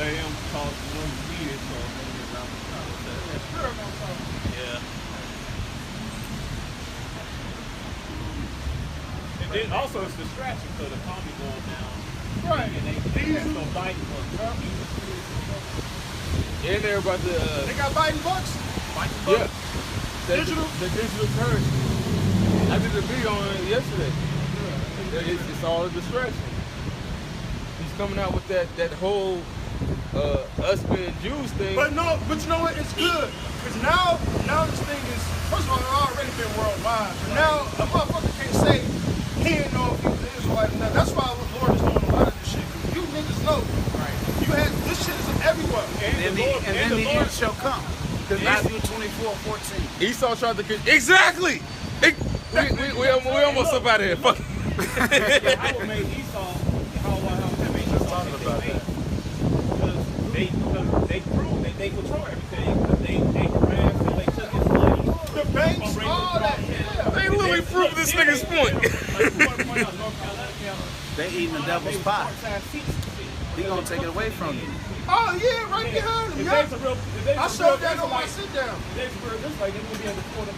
let him talk to one media talk. Yeah. And then also it's distraction because the economy going down. Right. And they have no Biden bucks. And they're about to. They got Biden bucks? Yeah. Digital? The digital currency. I did a video on it yesterday. It's all a distraction. He's coming out with that whole us being Jews thing. But you know what? It's good. Because now this thing is, first of all, it's already been worldwide. But now a motherfucker can't say he didn't know if he was an Israelite or not. That's why the Lord is doing a lot of this shit. You niggas know. Right. This shit is everywhere. And then the end shall come. Matthew 24:14. Esau tried to exactly. We almost up out of here. Fuck it. How made Esau? How made Esau talking about that? Because they proved that they control everything. They grabbed and they took his money. The banks, all that. Yeah. They literally proved this nigga's point. They eating the devil's pie. He gonna take it away from you. Oh yeah, right behind him. Yeah. I showed that on my sit down. They were just like they would be able to afford a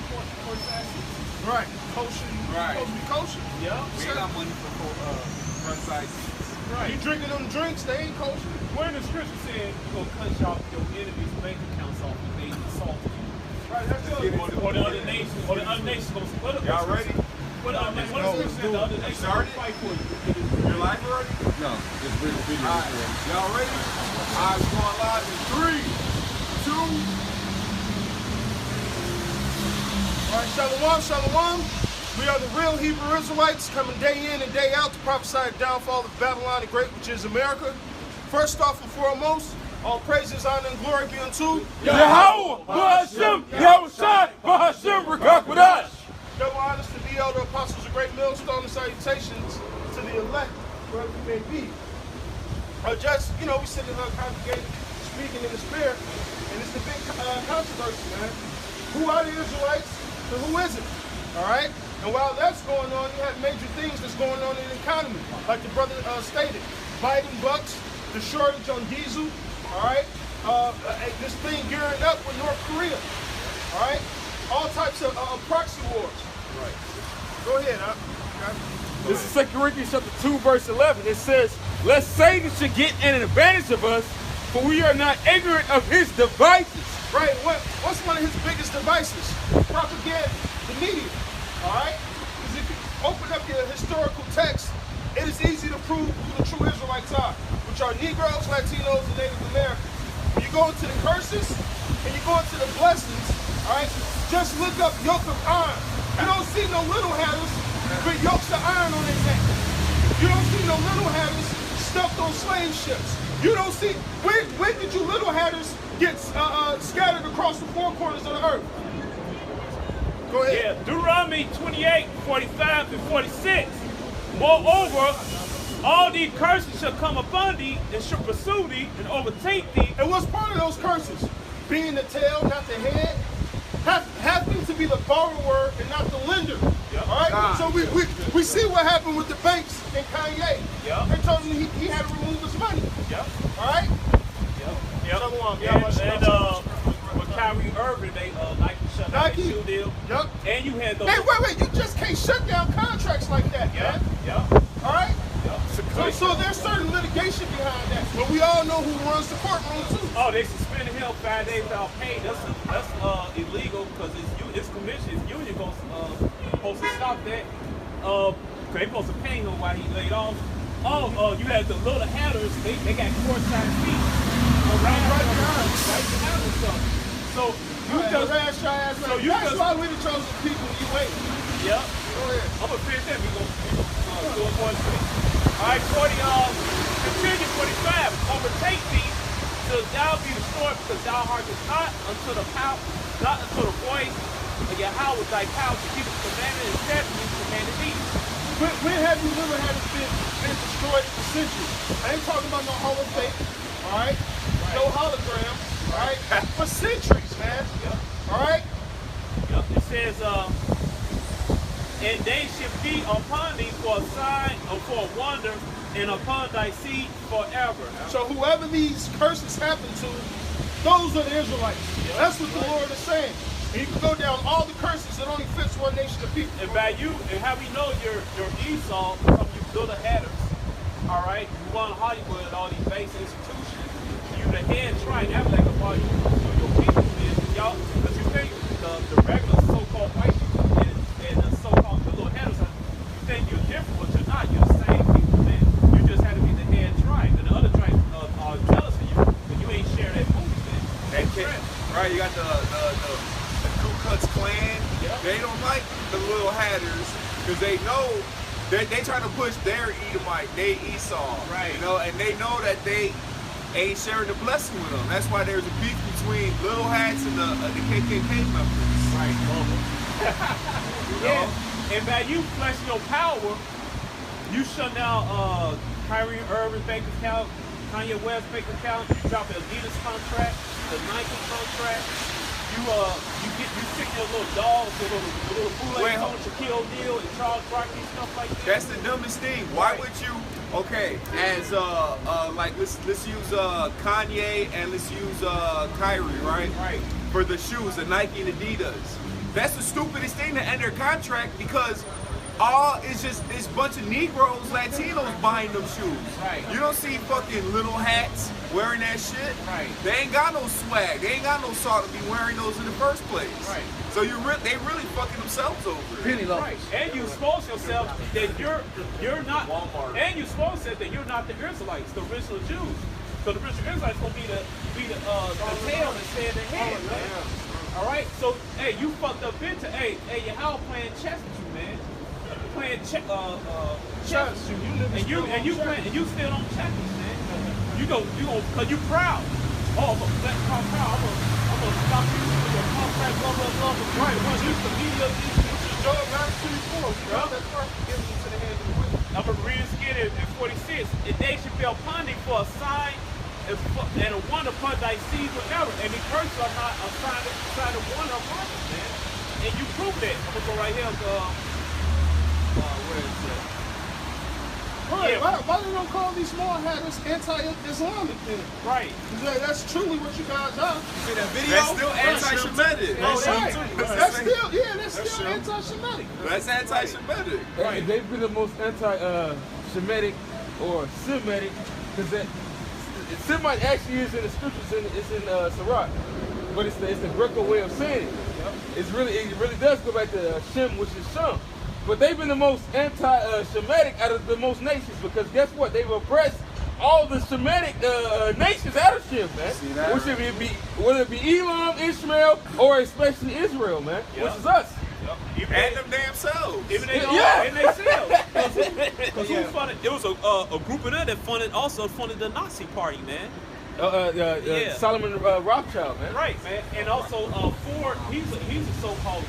court seats. Right. Kosher. Right. Supposed to be kosher. Yeah. We ain't got money for front side seats. Right. You drinking them drinks, they ain't kosher. Where the scripture said you gonna cut off your enemies' bank accounts off if they insult you. Right, that's good. Or the other nations. Or the other nations gonna split up. Y'all ready? What the scripture said the other nations gonna fight for you. Your life already? No, just bring the video. Alright, y'all ready? Alright, we're going live in 3, 2. Alright, shalom, shalom. We are the real Hebrew Israelites coming day in and day out to prophesy the downfall of Babylon the Great, which is America. First off and foremost, all praises, honor, and glory be unto Yahweh, Ba'ashem, Yahushai, Ba'ashem, Rakakwadash. Double honors to the elder apostles, a great millstone, and salutations to the elect, wherever you may be. Just, we sit in our congregation speaking in the spirit, and it's the big controversy, man. Who are the Israelites and who isn't? All right? And while that's going on, you have major things that's going on in the economy, like the brother stated. Biden bucks, the shortage on diesel, all right? This thing gearing up with North Korea, all right? All types of proxy wars. Right. Go ahead, This is 2 Corinthians chapter 2, verse 11. It says, lest Satan should get an advantage of us, for we are not ignorant of his devices. Right, what's one of his biggest devices? Propaganda, the media, all right? Because if you open up your historical text, it is easy to prove who the true Israelites are, which are Negroes, Latinos, and Native Americans. When you go into the curses, and you go into the blessings, all right? Just look up yoke of iron. You don't see no little hatters with yokes of iron on their neck. You don't see no little hatters stuffed on slave ships. You don't see, where did you little hatters get scattered across the four corners of the earth? Go ahead. Yeah, Deuteronomy 28, 45 and 46. Moreover, all these curses shall come upon thee, and shall pursue thee, and overtake thee. And what's part of those curses? Being the tail, not the head. Having to be the borrower and not the lender. Yep. All right? God. So we see what happened with the banks and Kanye. Yep. They told him he had to remove his money. Yep. All right? Yep. With Kyrie Irving, they Nike shut down their shoe deal. Yep. And you had those. Hey, wait, you just can't shut down contracts like that, man. Yep. All right? Yep. So there's certain litigation behind that. But we all know who runs the courtroom too. Oh, they suspended him 5 days without pay. That's illegal because it's commission. His union supposed to stop that. They supposed to pay him while he laid off. Oh, you had the little hatters. They got courtside seats right behind stuff. So that's why we the chosen people. You wait. Yep. Go ahead. I'm gonna finish that. We gonna do it one thing. All right, continue 45. Overtake thee till thou be destroyed, because thou hearkenest not unto the power, not unto the voice of Yahweh thy power to keep his commandment and statutes commanded thee. When have you ever had it been destroyed for centuries? I ain't talking about no Hall of Fame, all right? No hologram, all right? For centuries, man. Yep. All right? Yep. It says, and they should be upon thee for a sign or for a wonder, and upon thy seed forever. So whoever these curses happen to, those are the Israelites. That's what the Lord is saying. And you can go down all the curses, it only fits one nation of people. And by you, and how we know you're Esau from you little headers. All right, you run Hollywood and all these base institutions. You the head trying to act like a part of your people, man. Y'all, because you think the regular so-called white people and the so-called little headers, you think you're different, but you're not. You're the same people, man. You just had to be the head tribe, and the other tribes are jealous of you, but you ain't share that movie, man. Right, you got the Ku Klux Klan. Yep. They don't like the little hatters because they know they trying to push their Edomite, they Esau. Right. You know, and they know that they ain't sharing the blessing with them. That's why there's a beef between little hats and the KKK members. Right. You know? Yeah. And by you flexing your power, you shut down Kyrie Irving bank account, Kanye West bank account. You drop the Adidas contract, the Nike contract. You stick your little dogs, your little bootlegs on Shaquille O'Neal and Charles Barkley, stuff like that. That's the dumbest thing. Why would you? Okay, as like let's use Kanye and let's use Kyrie, right? Right. For the shoes, the Nike and Adidas. That's the stupidest thing to end their contract because it's a bunch of Negroes, Latinos buying them shoes. Right. You don't see fucking little hats wearing that shit. Right. They ain't got no swag. They ain't got no salt to be wearing those in the first place. Right. So they really fucking themselves over it. Penny low. Right. And you expose yourself that you're not Walmart. And you expose yourself that you're not the Israelites, the original Jews. So the original Israelites gonna be the tail and stay in the head, man. All right. So hey, you fucked up into hey, your how playing chess with you, man. Playing chess with you, and you still on checkers, man. You go, cause you proud. Oh, I'm gonna stop you with your contract, blah blah blah. Right. Once you the media, Job 9:24, you know, that's first given into the hands of the wicked. I'm gonna read this again in 46. And they should be upon thee for a sign and a wonder upon thy seed forever. And the curses are not a sign of wonder upon us, man. And you prove that. I'm gonna go right here. Where is it? Right. Yeah. Why they don't call these small hatters anti-Islamic then? Right. That's truly what you guys are. See that video? That's still anti-Semitic. That's still anti-Semitic. That's anti-Semitic. Right. They've been the most anti-Shemitic or Semitic because Semite actually is in the scriptures. It's in Sirach, but it's the Greco way of saying it. It really does go back to Shem, which is Shem. But they've been the most anti-Shemitic out of the most nations because guess what? They've oppressed all the Shemitic nations out of Shem, man. Whether it be Elam, Ishmael, or especially Israel, man, which is us. And them damn selves. Even they and they selves. Because who funded? It was a group of them that funded the Nazi party, man. Solomon Rothschild, man. Right, man. And also Ford, he's a so-called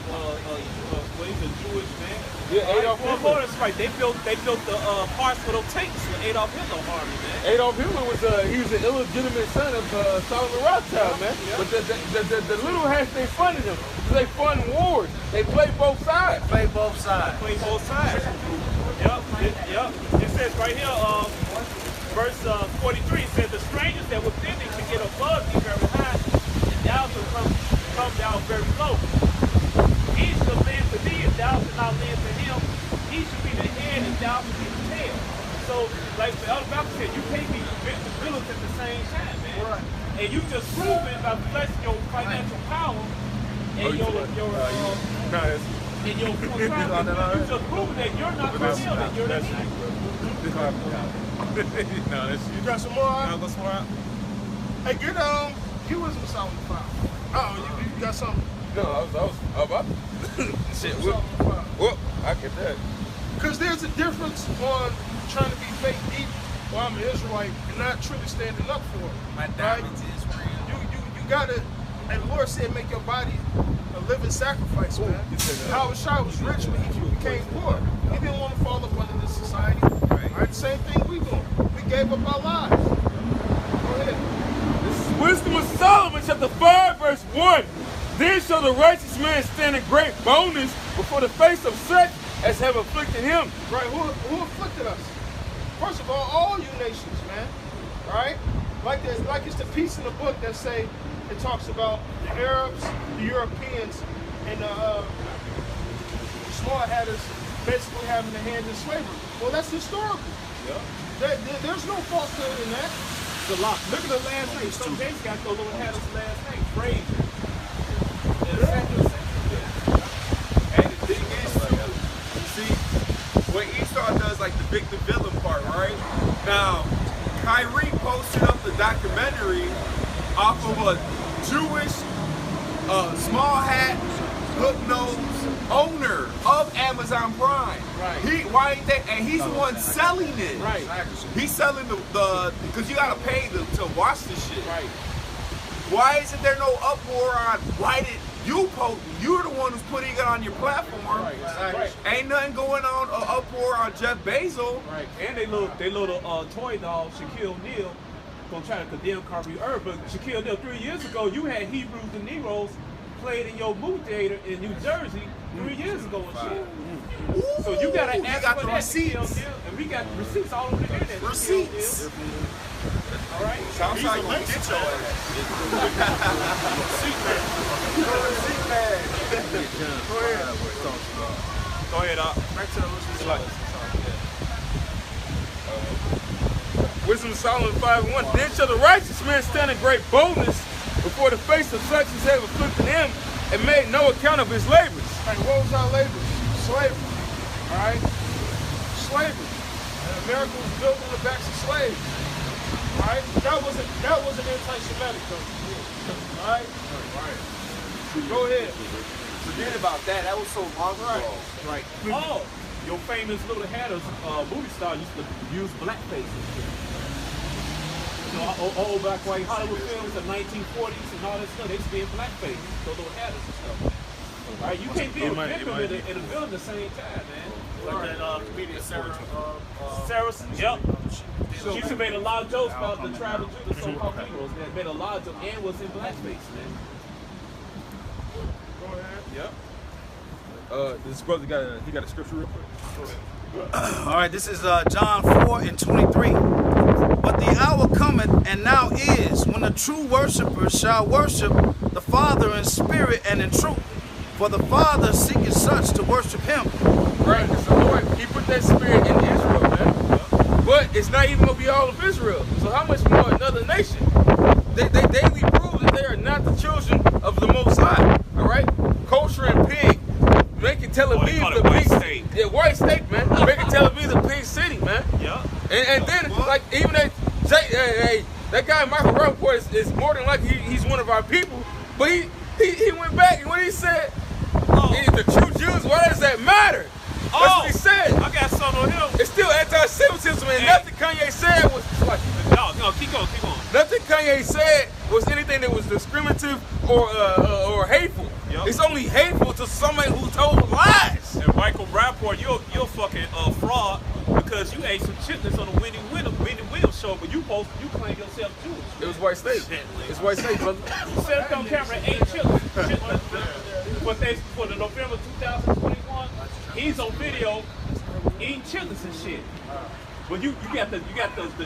he's a Jewish man. Yeah, Adolf Hitler. Ford is right. They built the parts for those tanks for Adolf Hitler army, man. Adolf Hitler was an illegitimate son of Solomon Rothschild, man. Yeah. But the little hats, they funded him. They fund wars. They play both sides. Play both sides. Play both sides. Yep. It says right here, verse 43, it says, the strangers that within thee should get above thee very high, and thou shalt come down very low. He shall lend to thee, and thou shalt not lend to him. He shall be the head, and thou shalt be the tail. So, like the other Bible said, you can't be villains at the same time, man. Right. And you just proving by flexing your financial power and you just proving that you're not the real, that you're the You got some more? Hey, get Wisdom Solomon 5. Oh, you got something? No, I was about shit. Whoop, I get that. Because there's a difference on trying to be fake deep, or I'm an Israelite, and not truly standing up for it. My diamonds is real. You gotta, and the Lord said, make your body a living sacrifice, man. Howard Shah was rich when he became poor. He didn't want to fall up under this society. Right? The same thing we doing. We gave up our lives. Go ahead. This is Wisdom of Solomon, chapter 5, verse 1. Then shall the righteous man stand in great boldness before the face of such as have afflicted him. Right, who afflicted us? First of all you nations, man. Right? Like it's the piece in the book that say it talks about the Arabs, the Europeans, and the small hatters basically having their hands in slavery. Well, that's historical. Yeah. There's no falsehood in that. It's a lot. Look at the last name. Some James got those little Hatters last name. Frazier. And the thing is, you see, what Esau does, like the victim villain part, right? Now, Kyrie posted up the documentary off of a Jewish small hat, hook nose owner of Amazon Prime. Right. Why ain't that? And he's the one selling it. Right. He's selling the because you gotta pay to watch this shit. Right. Why isn't there no uproar on why did you post? You're the one who's putting it on your platform. Right. Right. Ain't nothing going on uproar on Jeff Bezos. Right. And they little toy doll, Shaquille O'Neal, gonna try to condemn Kyrie Irving. But Shaquille O'Neal, 3 years ago, you had Hebrews and Negroes played in your movie theater in New Jersey 3 years ago and shit. So you gotta ask got for the that, receipts. Shaquille O'Neal, and we got receipts all over the internet. Receipts. All right. Sounds like you get your ass. Go ahead, Back to the Wisdom of Solomon 5:1. Then shall the righteous man stand in great boldness before the face of such as have afflicted him and made no account of his labors. Like, what was our labor? Slavery. All right? Slavery. And America was built on the backs of slaves. All right? That wasn't anti-Semitic, though. All right? Go ahead. Forget about that. That was so long ago. Right. Oh, your famous Little Hatters movie star used to use blackface and shit. You know, old black white Hollywood films in the 1940s and all that stuff, they used to be in blackface. Those Little Hatters and stuff. All right, you can't be a victim and a villain at the same time, man. Like that comedian Sarah. Sarah, yep. She used to make a lot of jokes about the tribe of Judah, so-called Negroes. They made a lot of jokes and was in blackface, man. Go ahead. Yep. This brother got a scripture real quick. All right, this is John 4:23. But the hour cometh, and now is, when the true worshipers shall worship the Father in spirit and in truth. For the Father seeketh such to worship him. Right, because the Lord, he put that spirit in Israel, man. But it's not even going to be all of Israel. So how much more another nation? They daily prove that they are not the children of the Most High. All right? Kosher and pig. Making Tel Aviv the white pig state. Yeah, white state, man. Making Tel Aviv the pig city, man. Yep. And then, like, even that guy Michael Rappaport is more than likely he's one of our people. But he went back and when he said, the true Jews, why does that matter? That's what he said. I got something on him. It's still anti-Semitism, and nothing Kanye said was like. No, keep going. Nothing Kanye said was anything that was discriminative or hateful. Yep. It's only hateful to someone who told lies. And Michael Rappaport, you're fucking fraud because you ate some chitlins on the Wendy Williams show, but you claim yourself Jewish. It was white state. It's white state, brother. You said it on camera, ate chitlins. For the November 2021, he's on video eating chitlins and shit. But you got the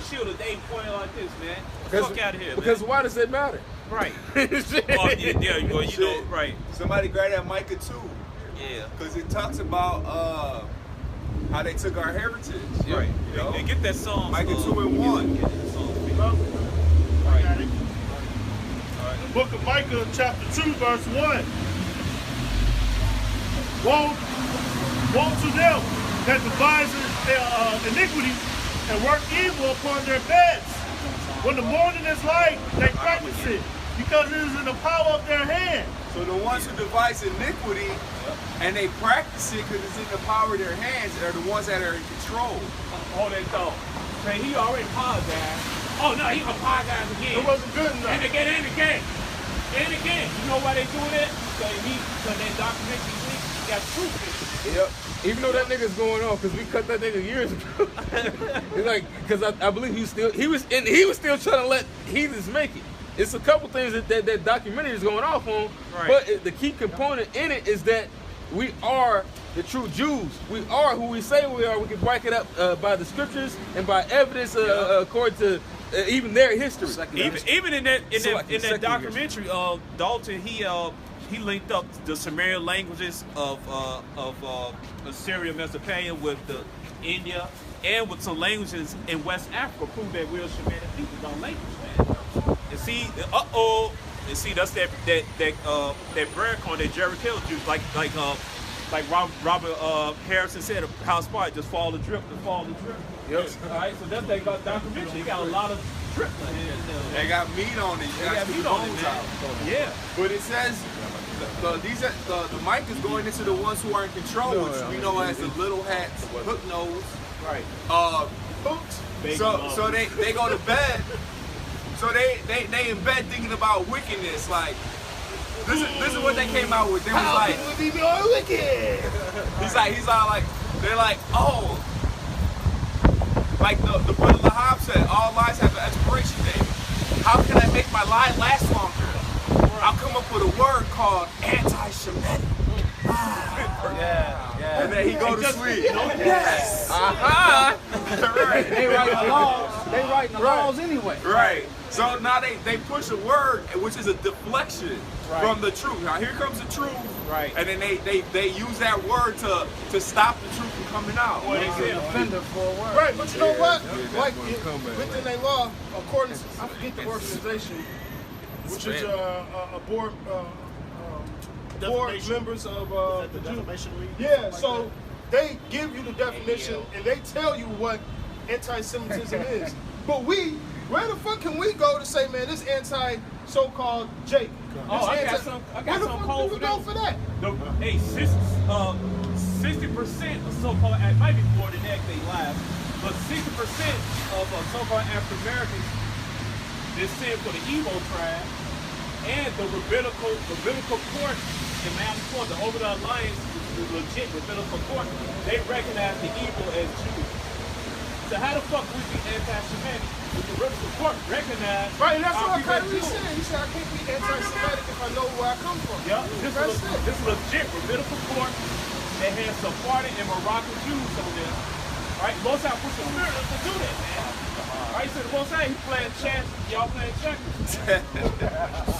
shield of Dave pointing like this, man. Fuck out of here, Because man. why does it matter? Right. Oh, yeah, you know, right. Somebody grab that Micah 2. Yeah. Because it talks about how they took our heritage. Right. You know? And get that song. Micah 2:1. Get that song. The book of Micah, chapter 2, verse 1. Woe to them that devise iniquity and work evil upon their beds. When the morning is light, they practice it, because it is in the power of their hand. So the ones who devise iniquity and they practice it because it's in the power of their hands are the ones that are in control. Hold that thought. Man, he already apologized. Oh no, he apologized again. It wasn't good enough. And again. You know why they doing that? Because that documentary leak got truth in it. Yep. Even though that nigga's going on, because we cut that nigga years ago. It's like, because I believe he was still trying to let heathens make it. It's a couple things that documentary is going off on, Right. but the key component in it is that we are the true Jews. We are who we say we are. We can back it up by the scriptures and by evidence according to even their history. Even in that documentary, Dalton he linked up the Sumerian languages of Assyria, Mesopotamia with the India and with some languages in West Africa, prove that we're Shemitic people. Don't language, man. And see, and see that's that Vericon, that Jerry Hill Jews, like Robert Harrison said, House Party, just follow the drip, Yep. All right, so that's that documentary. You got a lot of drip in it. They got meat on it. They got meat on it, man. Yeah. But it says the mic is going into the ones who are in control, which we know as the little hats, hook nose. Right. Hooks. So they go to bed. So they in bed thinking about wickedness. Like this is what they came out with. They was like, how can we be more wicked? he's all like, they're like, oh, like the brother Lahab said, all lies have an expiration date. How can I make my lie last longer? I'll come up with a word called anti-Shemitic. Yeah. And then he go to sleep. Yes. Right. They writing the laws. They writing the laws anyway. Right. So now they push a word, which is a deflection from the truth. Now here comes the truth. Right. And then they use that word to stop the truth from coming out. Well, they said Offender for a word. Right, but you know what? Like within their law, according to I forget the organization, which is a board members of the Defamation League? Yeah, so they give you the definition and they tell you what anti-Semitism is. But where the fuck can we go to say, man, this anti-so-called Jake? Oh, I got some code for go for that? Hey, 60% of so-called, it might be more than that, they lie, but 60% of so-called African Americans descend from the Igbo tribe, and the rabbinical court in Mountain Court, the Over the Alliance, the legit rabbinical court, they recognize the Igbo as Jews. So how the fuck would we be anti-Semitic? If the rabbinical court recognize Right, and that's our what people as Kyrie Jews? said. He said, I can't be anti-Semitic if I know where I come from. Yeah, this is legit rabbinical court that has Sephardic and Moroccan Jews on there. Right? Most High put some spirit to do that, man. Right? So the Most High, he playing chess, y'all playing checkers.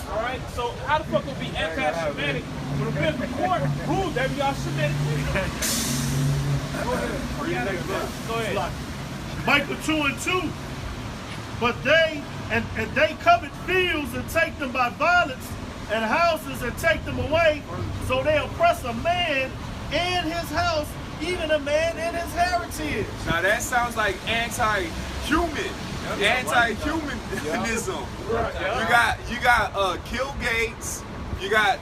Alright? So how the fuck would be anti-Semitic when the rabbinical court ruled that we are Semitic? Go ahead. Micah 2:2. But they covet fields and take them by violence, and houses and take them away. So they oppress a man and his house, even a man and his heritage. Now that sounds like anti-humanism. You got Kill Gates. You got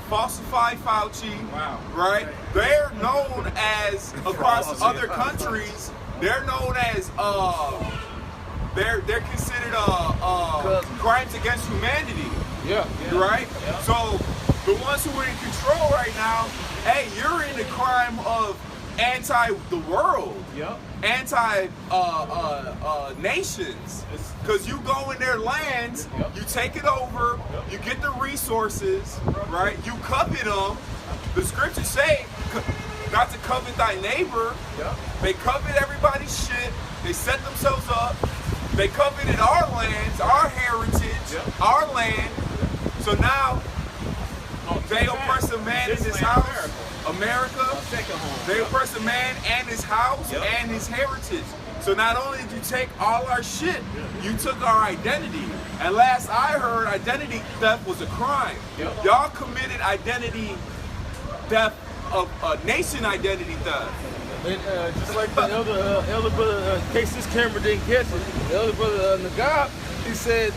Falsify Fauci. Wow. Right? They're known as across other countries. They're known as they're considered crimes against humanity. Yeah. Right? Yeah. So the ones who are in control right now, hey, you're in the crime of anti the world. Yep. Anti nations, because you go in their lands, you take it over, you get the resources, right? You covet them. The scriptures say not to covet thy neighbor. They covet everybody's shit. They set themselves up. They coveted our lands, our heritage, our land. So now they oppress a man in his house. America, they oppress a man and his house and his heritage. So not only did you take all our shit, you took our identity. And last I heard, identity theft was a crime. Y'all committed identity theft of nation identity theft. And just like the elder brother, in case this camera didn't catch it, the elder brother Nagab, he said,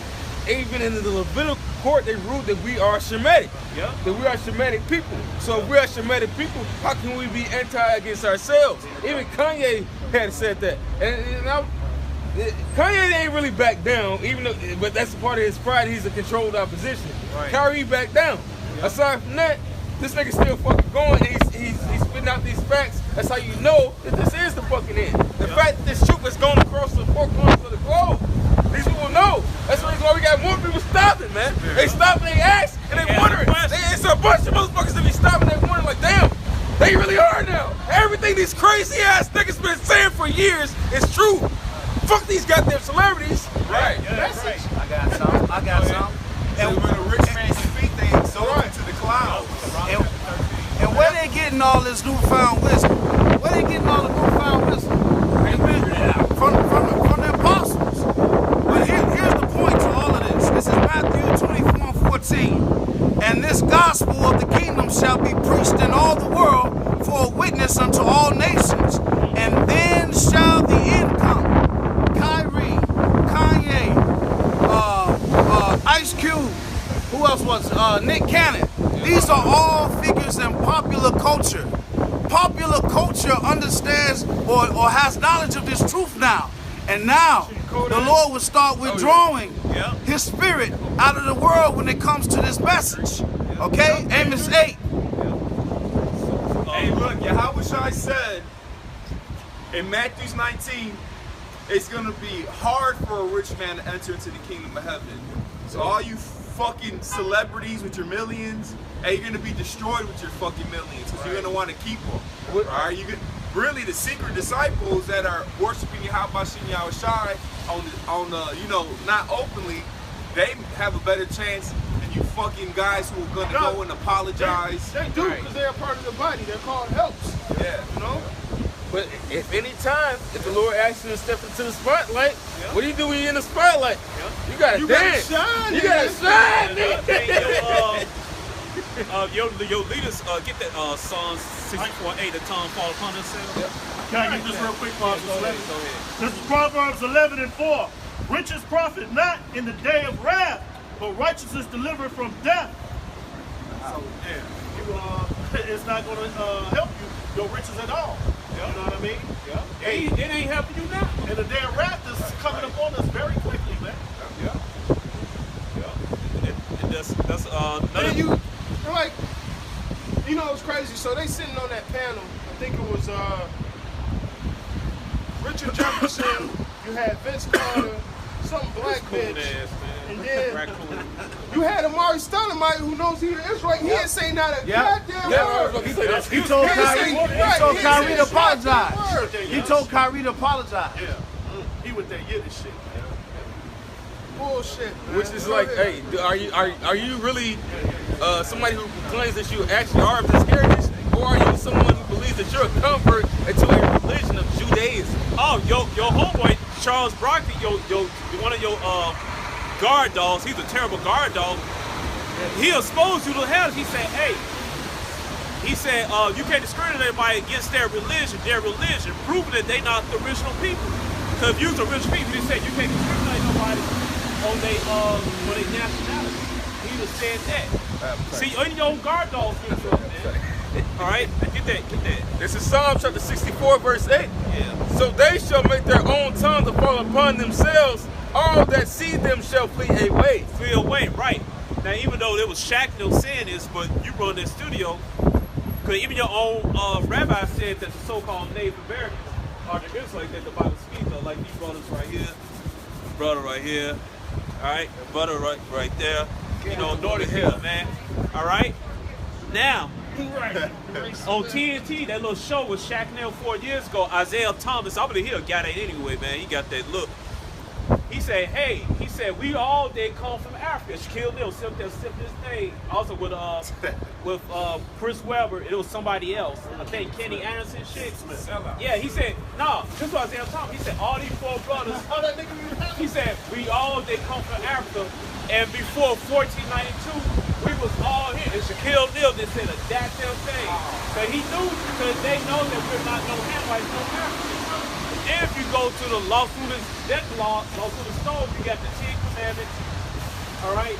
even in the Levitical court, they ruled that we are Shemitic. That we are Shemitic people. So if we are Shemitic people, how can we be anti against ourselves? Even Kanye had said that. And Kanye ain't really back down, even though, but that's a part of his pride. He's a controlled opposition. Right. Kyrie backed down. Aside from that, this nigga still fucking going. He's spitting out these facts. That's how you know that this is the fucking end. The fact that this truth has gone across the four corners of the globe. These people know. That's the reason why we got more people stopping, man. They stop and they ask and they wondering. It's a bunch of motherfuckers that be stopping and they wondering like, damn, these crazy ass niggas been saying for years is true. Fuck these goddamn celebrities. Right. Right. I got some. And when a rich man speak, they exalt into the clouds. And where they getting all this newfound wisdom? Where they getting all the newfound wisdom? From the apostles. But here's the point to all of this. This is Matthew 24:14. And this gospel of the kingdom shall be preached in all the world for a witness unto all nations. And then shall the end come. Kyrie, Kanye, Ice Cube, who else was Nick Cannon. These are all figures in popular culture. Popular culture understands or has knowledge of this truth now. And now the Lord will start withdrawing his spirit out of the world when it comes to this message. Okay? Amos 8. Hey, look, Yahweh said in Matthew 19, it's going to be hard for a rich man to enter into the kingdom of heaven. So all you fucking celebrities with your millions, hey, you're going to be destroyed with your fucking millions because you're going to want to keep them. All right? You really, the secret disciples that are worshiping Yahweh Shai on not openly, they have a better chance than you fucking guys who are going to go and apologize. They do, because they're a part of the body. They're called helps. Yeah. You know? But if the Lord asks you to step into the spotlight, what do you do when you're in the spotlight? You gotta dance. Shine, You gotta shine, And, nigga. your leaders get that Psalms 64:8, the tongue fall upon themselves. Can I get this real quick, Proverbs Go 11? ahead. This is Proverbs 11:4. Riches profit not in the day of wrath, but righteousness delivered from death. So, it's not going to help you, your riches at all. You know what I mean? It ain't helping you now. And the day of wrath is coming upon us very quickly, man. That's And you're like, you know, it's crazy. So they sitting on that panel. I think it was Richard Jefferson. You had Vince Carter, some black bitch, and then you had Amari Stoudemire, who knows he is right. He ain't say not a goddamn word. He told Kyrie to apologize. Word. He told Kyrie to apologize. Yeah. He with that Yiddish shit. Bullshit, man. Which is like, hey, are you really somebody who claims that you actually are of this heritage, or are you someone who believes that you're a convert into a religion of Judaism? Oh, your homeboy Charles Brockton, one of your guard dogs. He's a terrible guard dog. He'll expose you to hell. He said, hey. He said, you can't discriminate anybody against their religion, proving that they not the original people. Because if you was the original people, he said you can't discriminate nobody on their nationality. He just said that. See, in your own guard dogs, all right, get that. This is Psalm chapter 64, verse 8. Yeah. So they shall make their own tongue to fall upon themselves. All that see them shall flee away. Flee away, right. Now, even though it was Shacknell saying this, but you run this studio, because even your own rabbi said that the so-called Native Americans are the Israelites that the Bible speaks of, like these brothers right here, brother right here, all right, brother right there, you know, Northern Hill, man, all right. Now, on TNT, that little show with Shacknell 4 years ago, Isaiah Thomas, I believe he'll got it anyway, man. He got that look. He said, hey, we all did come from Africa. Shaquille O'Neal sipped his name. Also with Chris Webber, it was somebody else. I think Kenny Anderson shit. Yeah, he said, no, this was Isaiah Thomas. He said, all these four brothers, he said, we all did come from Africa. And before 1492, we was all here. And Shaquille O'Neal didn't say a goddamn thing. But he knew, because they know that we're not no Hamites, no Africans. If you go to the Los Feliz stove, you got the Ten Commandments. All right,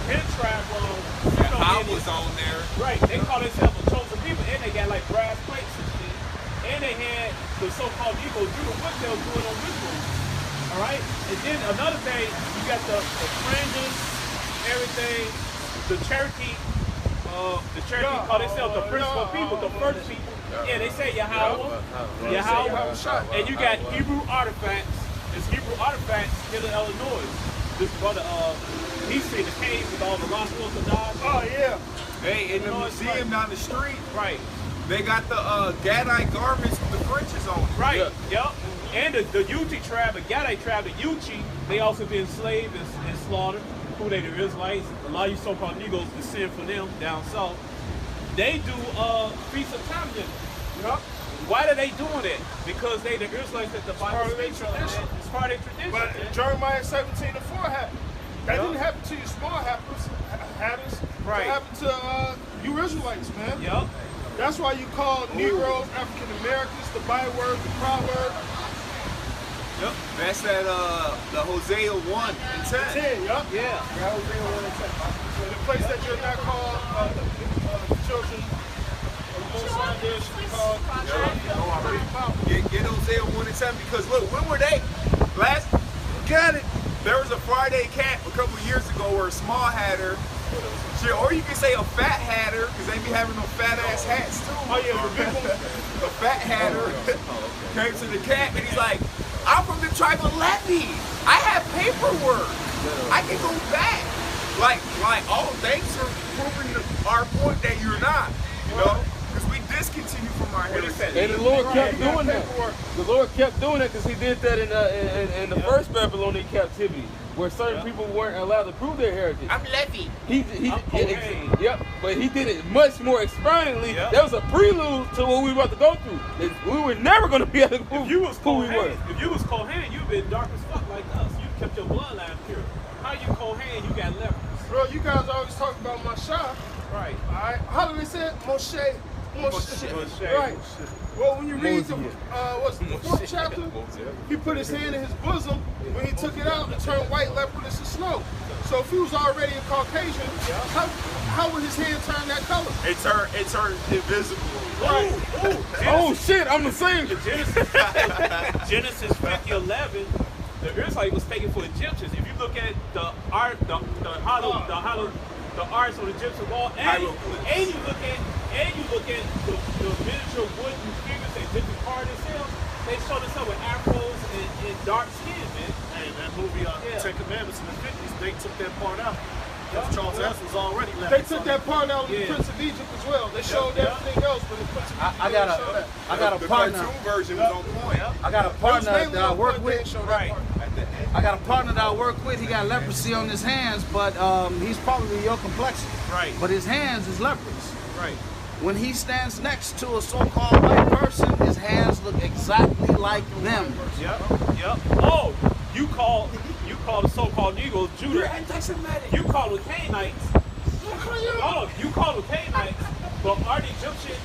his tribe, I was on there. Right, they call themselves a chosen people, and they got like brass plates and shit. And they had the so-called Igbo do what they were doing on rituals. All right, and then another thing, you got the fringes, everything, the Cherokee call themselves the principal people, the first people. Yeah, they say Yahweh, and you got Hebrew artifacts. It's Hebrew artifacts here in Illinois. This brother, he's seen the cave with all the Roswells that died. Oh, yeah. Hey, in the museum down the street, Right. They got the Gadite garments with the fringes on. Right. Yeah. Yep. And the Yuchi tribe, the Gadite tribe, the Yuchi, they also been enslaved and slaughtered. Who they, the Israelites? A lot of you so-called Negroes descend from them down south. They do Feast of Tabernacles. Yep. Why are they doing that? Because they the Israelites that the Bible speaks of. tradition. It's part of their tradition. But man. Jeremiah 17:4 happened. That Yup. didn't happen to you small hatters. Right. It happened to you Israelites, man. Yep. That's why you call Negroes, African Americans, the byword, the proverb. Yep. That's that the Hosea 1:10. 10, yup. Yeah. So the place that you're not called the children of the Most High, there should be called Get Hosea 1:10 because look, when were they? Got it. There was a Friday camp a couple years ago where a small hatter, shit, or you can say a fat hatter, because they be having them fat ass hats too. Oh yeah, the big one. A fat hatter came to the camp and he's like, I'm from the tribe of Levi. I have paperwork. I can go back. Like, oh, thanks for proving our point that you're not. You know? Because we discontinue from our heritage. And the Lord kept you got doing that. paperwork. The Lord kept doing that because He did that in the first Babylonian captivity, where certain people weren't allowed to prove their heritage. I'm Levi. Yep, but He did it much more expoundingly. Yep. That was a prelude to what we were about to go through. We were never going to be able to prove If you was who we were. Kohen, if you was Kohen, you'd been dark as fuck like us. You kept your bloodline pure. How you Kohen? You got lepers. Bro, you guys always talk about Mashah. Right. Alright, how do they say it? Moshe. Moshe. Right. Well, when you read the what's the 4th chapter, he put his hand in his bosom. When he took it out, it turned white, leprous as snow. So if he was already a Caucasian, how would his hand turn that color? It turned invisible. Right. Oh shit, I'm the same. Genesis 50:11, the Israelite was taken for Egyptians. If you look at the art, the arts on the Egyptian wall, and you look at the miniature wooden figures that didn't carve themselves, they showed us up with afros and dark skin, man. Hey, that movie, Ten Commandments in the 50s, they took that part out. Because Charles S. was already left. They took that part out of the Prince of Egypt as well. They showed everything else, but the Prince of Egypt I got a The partner. cartoon version was on point. I got a partner that I work with. Right. I got a partner that I work with. He got leprosy on his hands, but he's probably your complexion. Right. But his hands is leprous. Right. When he stands next to a so-called white person, his hands look exactly like them. Yep. Oh, you call the so-called Negroes Judah. Anti-Semitic. You call them Canaanites. Oh, you call them Canaanites, but are the Egyptian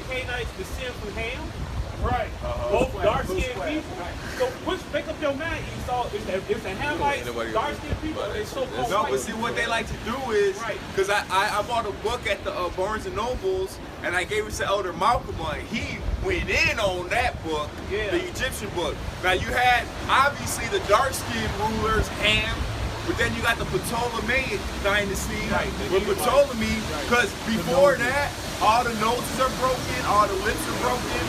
Canaanites descend from Ham? Right. Both dark-skinned people. So which make up your mind, Esau? If the Hamites, dark-skinned people, they so-called No, white but see what they like to do is, Right. because I bought a book at the Barnes and Nobles, and I gave it to Elder Malcolm, and he went in on that book, Yeah. the Egyptian book. Now you had obviously the dark-skinned rulers, Ham, but then you got the Ptolemaic dynasty Right, the with Edomites. Ptolemy, because before that, all the noses are broken, all the lips are broken.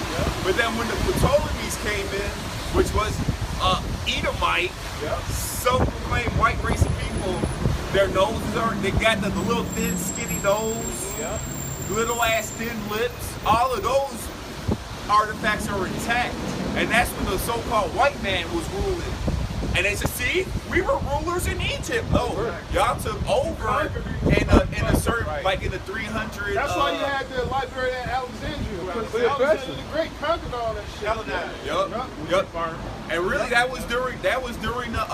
But then when the Ptolemies came in, which was Edomite, self-proclaimed white race of people, their noses they got the little thin, skinny nose, little ass thin lips. All of those artifacts are intact. And that's when the so-called white man was ruling. And they said, see, we were rulers in Egypt. No, y'all took over in a certain, like in the 300. That's why you had the library at Alexandria. Because Alexander the Great conquered all that shit. Yup. And really, that was during the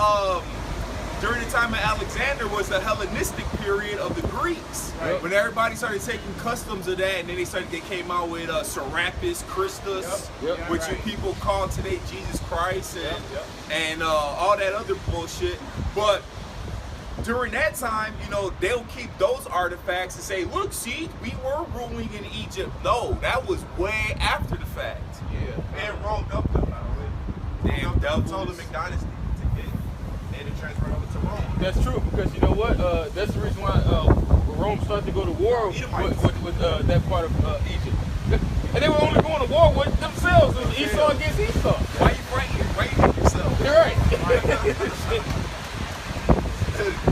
time of Alexander was the Hellenistic period of the Greeks. Right. When everybody started taking customs of that, and then they came out with Serapis Christus, which you people call today Jesus Christ, and all that other bullshit. But during that time, they'll keep those artifacts and say, look, see, we were ruling in Egypt. No, that was way after the fact. And Rome dumped them out. Damn devils. Ptolemaic dynasty to get, and it transferred over to Rome. That's true, because you know what? That's the reason why Rome started to go to war with that part of Egypt. And they were only going to war with themselves. It was Esau against Esau. Why you frightened yourself? You're right.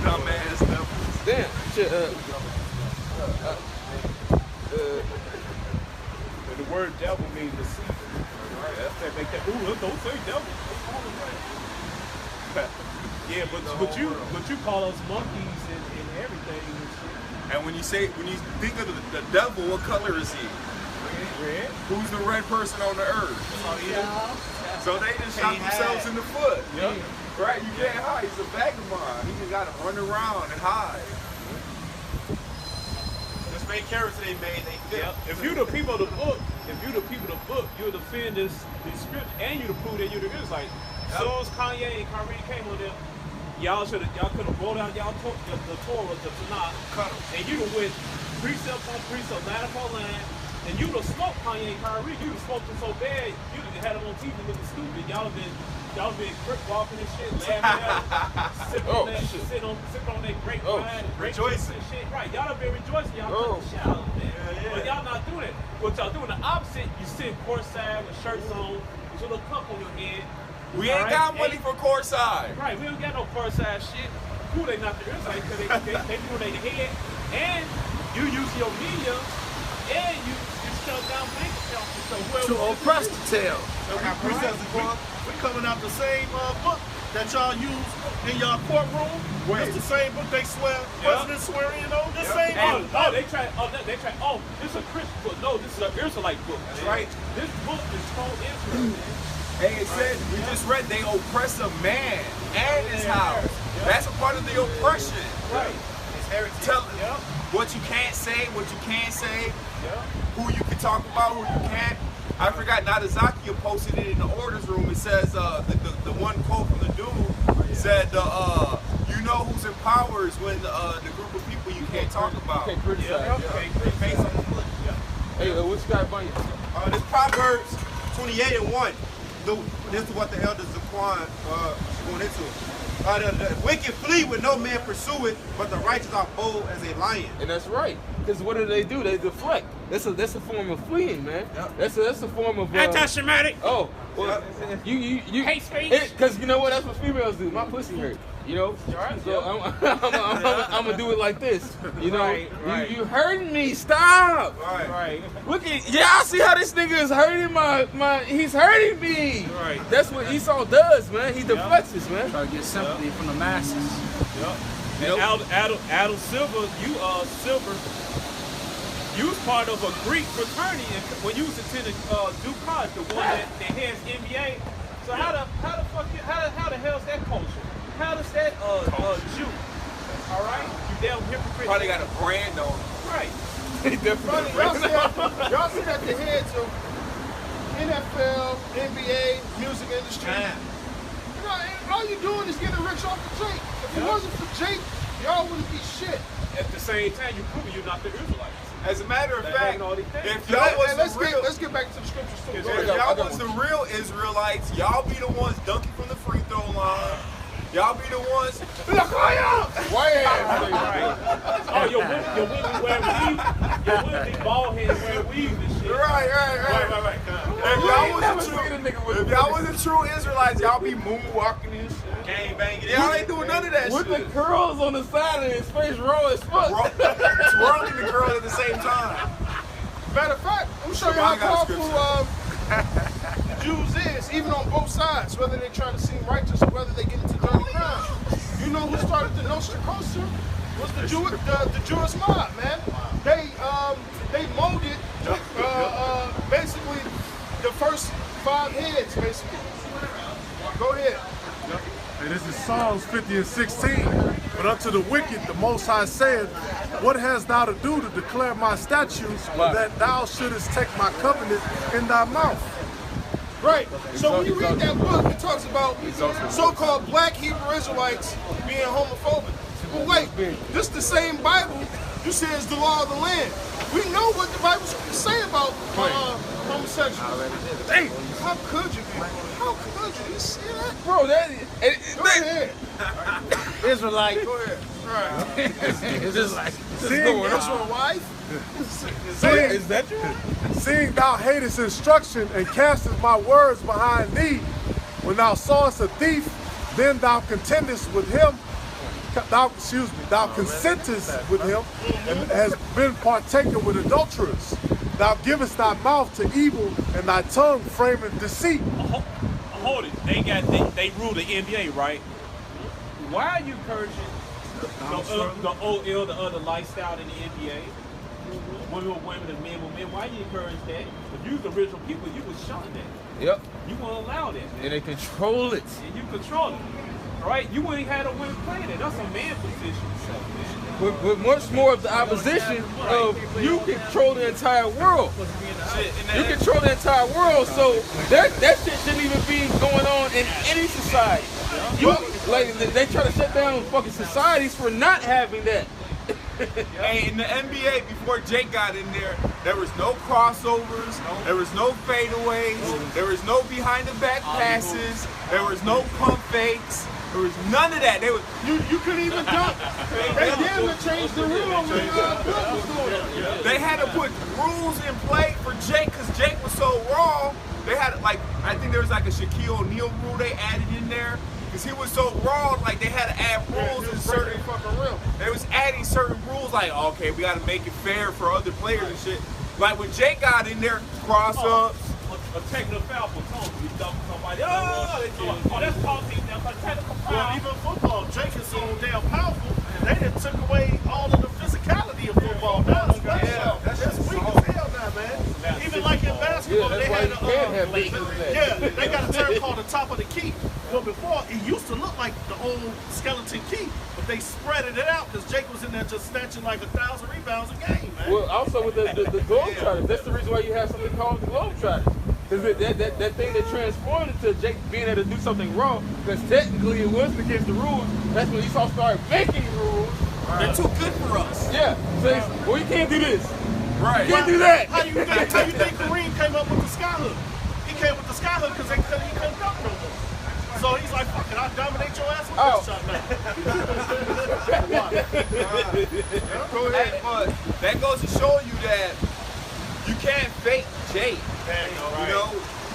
Dumbass devils. Damn. Shit. devil. Yeah, but you call us monkeys and everything and shit. And when you think of the devil, what color is he? Red. Who's the red person on the earth? So they just shot themselves in the foot. Yep. Right? You can't hide. He's a vagabond. He just got to run around and hide. This main character they made, they fit. Yep. If you the people of the book, you'll defend this scripture and you to prove that you're the Israelite. As soon as Kanye and Kyrie came on there, y'all could have rolled out y'all the Torah, the Tanakh, and you'd have went precept on precept, line upon line, and you'd have smoked Kanye and Kyrie. You'd have smoked them so bad, you'd have had them on TV looking stupid. Y'all have been grip walking and shit, laughing at them, sipping on that grape wine, rejoicing and shit. Right, y'all have been rejoicing. Y'all took the shower, man. But y'all not doing it. What y'all doing the opposite? You sit courtside with shirts on, with your little cup on your head. We ain't got money for courtside. Right, we don't got no courtside shit. Who they not the Israelites because they doing their head, and you use your media, and you shut down bank accounts. To oppress the tail. We coming out the same book that y'all use in y'all courtroom. It's the same book they swear presidents swear in on. The same book. Oh, they try. Oh, this is a Christian book. No, this is an Israelite book. That's right. This book is called Israel. Hey, it said, we just read they oppress a man and his house. That's a part of the oppression. Right. It's heritage. Tell what you can't say, what you can say, who you can talk about, who you can't. I forgot, Nadazakia posted it in the orders room. It says, the one quote from the dude said, you know who's in power is when the group of people you can't talk about. You can't criticize. Face on the foot. Hey, what you got by you? This Proverbs 28:1. This is what the elders of Quan going into. The wicked flee when no man pursue it, but the righteous are bold as a lion. And that's right. Because what do? They deflect. That's a form of fleeing, man. Yep. That's a form of Anti-Semitic. Oh, well, you hate speech. Because you know what? That's what females do. My pussy hurt. You know, so I'm gonna do it like this. You know, Right. You hurting me? Stop! Right. Look at y'all. See how this nigga is hurting my? He's hurting me. Right. That's what Esau does, man. He deflects us, man. Try to get sympathy from the masses. And Adam Silver, you was part of a Greek fraternity when you was attending Duke College, the one that has NBA. So how the hell's that culture? How does that Jew? All right, you damn hypocrite. Probably got a brand on. Right. Brother, y'all sit at the heads of NFL, NBA, music industry. You know, all you doing is getting rich off of Jake. If it wasn't for Jake, y'all wouldn't be shit. At the same time, you proving you're not the Israelites. As a matter of fact, if y'all Hey, was the real, let's get back to the scriptures too. Go if ahead. y'all was the real Israelites, y'all be the ones dunking from the free throw line. Y'all be the ones. Oh, your women wear weave. Your women be bald headed wear weave and shit. Right. If y'all was the true Israelites, y'all be moonwalking and shit. Gang banging. Y'all ain't doing none of that With shit. the curls on the side of his face, raw as fuck. Twirling the girl at the same time. Matter of fact, I'm gonna show you how powerful Jews is, even on both sides, whether they're trying to seem righteous or whether they get into dirty crime. You know who started the Nostra Costa? Was the Jewish mob, man. They molded basically the first 5 heads, basically. Go ahead. And this is Psalms 50 and 16. But unto the wicked, the Most High saith, what hast thou to do to declare my statutes, that thou shouldest take my covenant in thy mouth? Right. So when you read that book, it talks about so-called black Hebrew Israelites being homophobic. But wait, this the same Bible you say is the law of the land. We know what the Bible say about homosexuals. Hey, how could you be? How could you? You see that? Bro, Go ahead. Israelite. Go ahead. Right. it's just like Seeing Israel wife? Is that you? Seeing thou hatest instruction and castest my words behind thee, when thou sawest a thief, then thou contendest with him. Thou consentest with him, and has been partaken with adulterers. Thou givest thy mouth to evil, and thy tongue frameth deceit. hold it. They rule the NBA, right? Why are you encouraging the OL, the other lifestyle in the NBA? Women with women and men with men. Why you encourage that? If you the original people, you would shun that. Yep. You won't allow that, man. And they control it. And you control it. Right? You wouldn't have a women playing it. That's a man position. So, man. With much more of the opposition of you control the entire world. You control the entire world, so that shit shouldn't even be going on in any society. They try to shut down fucking societies for not having that. Hey, in the NBA, before Jake got in there was no crossovers, there was no fadeaways, there was no behind the back passes, there was no pump fakes, there was none of that. You couldn't even dunk. They damn near changed the rule when Bill was doing it. They had to put rules in play for Jake because Jake was so raw. They had I think there was like a Shaquille O'Neal rule they added in there. Because he was so raw, like they had to add rules in certain fucking real. They was adding certain rules, like okay, we got to make it fair for other players and shit. Like when Jake got in there, cross ups. A technical foul for Tony. You dump somebody. That's called a technical foul. Well, even football, Jake is so damn powerful. They done took away all of the physicality of football. Now it's that's weak as hell now, man. Even like in basketball, they had they got a term called the top of the key. But before, it used to look like the old skeleton key, but they spreaded it out because Jake was in there just snatching like 1,000 rebounds a game, man. Well, also with the Globetrotters, that's the reason why you have something called the Globetrotters. Because that thing that transformed into Jake being able to do something wrong, because technically it wasn't against the rules, that's when Esau started making rules. They're too good for us. Yeah. So well, you can't do this. Right. You can't do that. How you think Kareem came up with the skyhook? He came with the skyhook because he couldn't dunk no more. So he's like, fuck it, I'll dominate your ass with this shot now. Go ahead. But that goes to show you that you can't fake Jake. You know,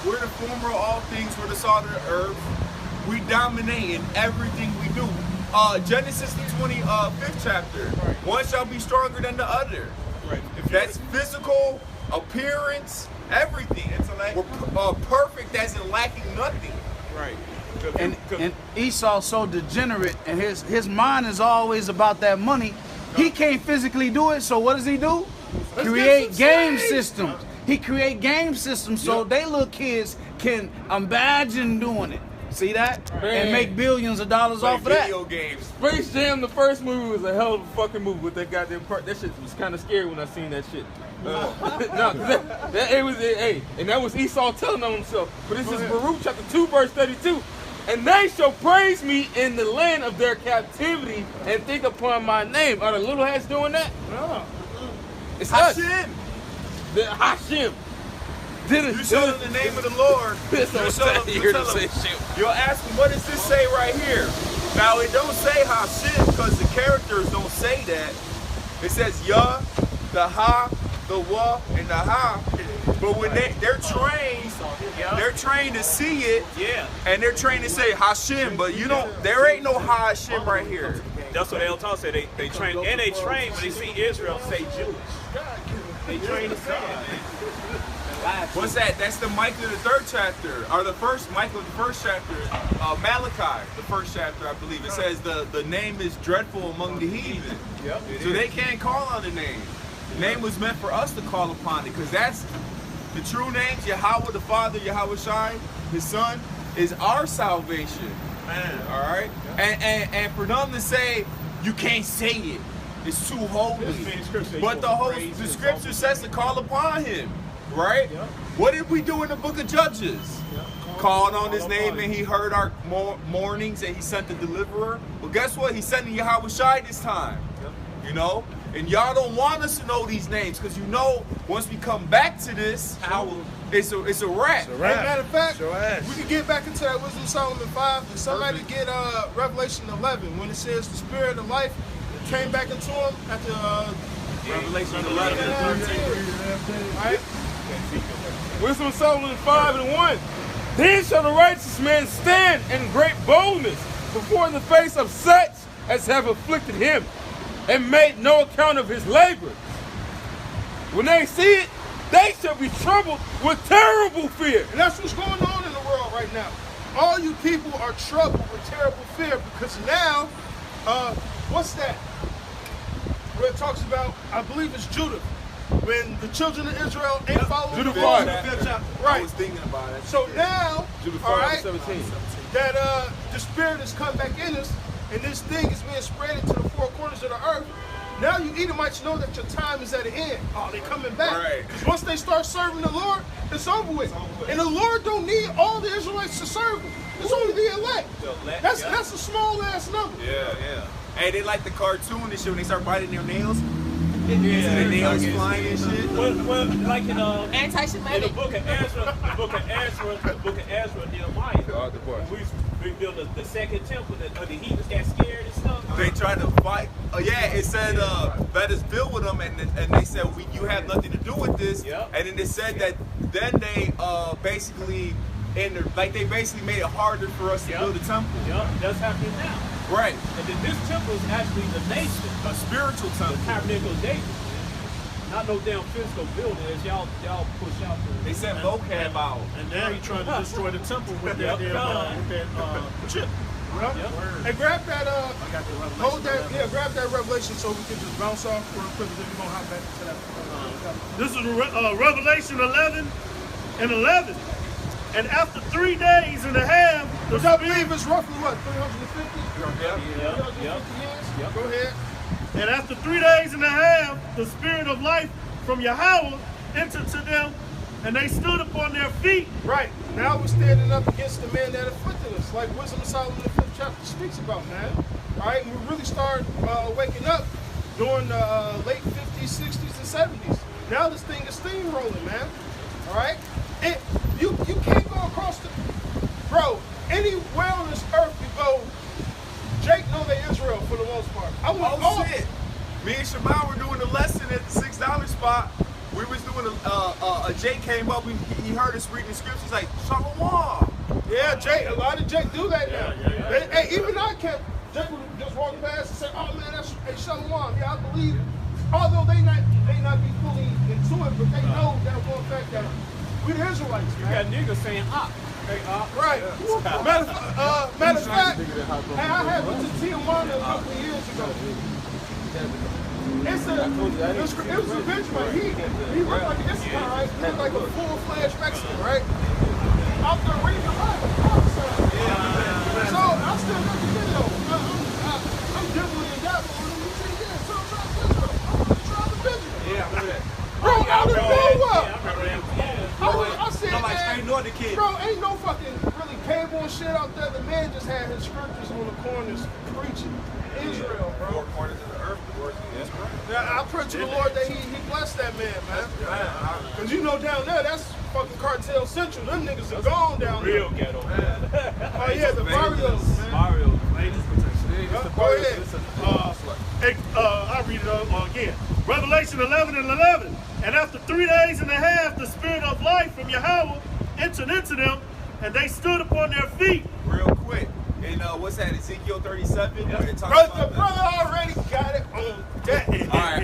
we're the former of all things, we're the salt of the earth. We dominate in everything we do. Genesis the 25th chapter. One shall be stronger than the other. Right. That's physical, appearance, everything. We're perfect as in lacking nothing. Right. And Esau's so degenerate, and his mind is always about that money. He can't physically do it, so what does he do? Create game systems. He create game systems so they little kids can imagine doing it. See that? Man. And make billions of dollars off of that. Video games. Space Jam, the first movie, was a hell of a fucking movie with that goddamn part. That shit was kind of scary when I seen that shit. And that was Esau telling on himself. But this is Baruch chapter 2, verse 32. And they shall praise me in the land of their captivity and think upon my name. Are the little hats doing that? No. It's us. Hashem. The Hashem. You show them the name of the Lord. You'll ask them, what does this say right here? Now, it don't say Hashem because the characters don't say that. It says Yah, the Ha, the Wa, and the Ha. But when they're trained to see it, and they're trained to say Hashem, but there ain't no Hashem right here. That's what El Tal said. They train, and they train when they see Israel say Jewish. They train to say it, man. What's that? That's the Micah the 3rd chapter, or the first Micah the 1st chapter, Malachi the 1st chapter, I believe. It says the name is dreadful among the heathen. Yep, So they can't call on the name. The name was meant for us to call upon it, because that's the true names. Yahweh the Father, Yahweh Shai, His Son, is our salvation. Man. All right, and for them to say you can't say it, it's too holy. But the scripture says to call upon Him. Right? Yep. What did we do in the book of Judges? Yep. Called on His name and He heard our mournings and He sent the deliverer. Well, guess what? He sent Yahweh Shai this time. Yep. You know? And y'all don't want us to know these names because you know once we come back to this, it's a wrap. It's a wrap. Hey, matter of fact, we can get back into that Wisdom of Solomon 5 and somebody get Revelation 11 when it says the spirit of life came back into him at the Revelation 11. Right? Wisdom of Solomon 5:1. Then shall the righteous man stand in great boldness before the face of such as have afflicted him and made no account of his labor. When they see it, they shall be troubled with terrible fear. And that's what's going on in the world right now. all you people are troubled with terrible fear, because now, what's that? Where it talks about, I believe it's Judah, when the children of Israel ain't following Judah the law. 5. Right. I was thinking about it. So now, Judah all 5, right, 17. that the spirit has come back in us, and this thing is being spread into the four corners of the earth. Now you Edomites know that your time is at an end. Oh, they coming back. Right. Because once they start serving the Lord, it's over with. And the Lord don't need all the Israelites to serve him. It's only the elect. That's a small ass number. Yeah. Hey, they like the cartoon and shit when they start biting their nails. Yeah, The nails flying and shit. well, like in in Anti-Semitic. the book of Ezra, Nehemiah, we built the second temple. The heathens got scared and stuff. They tried to fight. It said let us build with them, and they said you have nothing to do with this. Yep. And then it said that then they basically they basically made it harder for us to build a temple. Yep, that's happening now. Right. And then this temple is actually the nation, A spiritual the temple. tabernacle of David. Not no damn physical building as y'all push out there. They said vocab out. And now he trying to destroy the temple with that chip. Well, and grab that, hold that, grab that Revelation so we can just bounce off real quick, and then we're going to hop back into that. This is Revelation 11 and 11. And after 3 days and a half, Which I believe is roughly what, 350? Yep. Years? Go ahead. and after 3 days and a half, the spirit of life from Yahweh entered to them, and they stood upon their feet. Right. Now we're standing up against the man that afflicted us, like Wisdom of Solomon, the 5th chapter speaks about, man. All right, and we really start waking up during the late 50s, 60s, and 70s. Now this thing is steamrolling, man. All right? And you can't go across the... Bro, anywhere on this earth you go, Jake know they Israel for the most part. Shit. Me and Shaban were doing a lesson at the $6 spot. We was doing a Jake came up, he heard us reading the scriptures, he's like, Shalom. Yeah, Jake, a lot of Jake do that now. Hey, even I kept, Jake would just walk past and say, oh man, that's Shalom. Yeah, I believe it. Although they not be fully into it, but they know that one fact that we the Israelites, You man. got niggas saying Right. Matter of fact, hey, I had went to Tijuana a couple of years ago. It was a Benjamin. He looked like an Issachar, right? He looked like a full-fledged Mexican, right? Out there reading the Bible. So I still got the video. I'm dibbling and dabbling. He said, yeah, so I'm trying to Benjamin. Yeah, I remember that. Bro, out of nowhere. I said, I'm like man, straight north the kid. bro, ain't no fucking really cable and shit out there. The man just had his scriptures on the corners preaching Israel, bro. Four corners of the earth, the word is Israel. Yeah, I pray to the Lord that he bless that man, man. Because you know down there, that's fucking cartel central. Them niggas are gone down there. real ghetto, man. Oh yeah, the Barrios, man. Mario, ladies Go ahead. I'll read it again. Revelation 11 and 11. And after 3 days and a half, the spirit of life from Yahweh entered into them, and they stood upon their feet. Real quick. And what's that, Ezekiel 37? Where it talks Bro, about the brother already got it on deck. All right.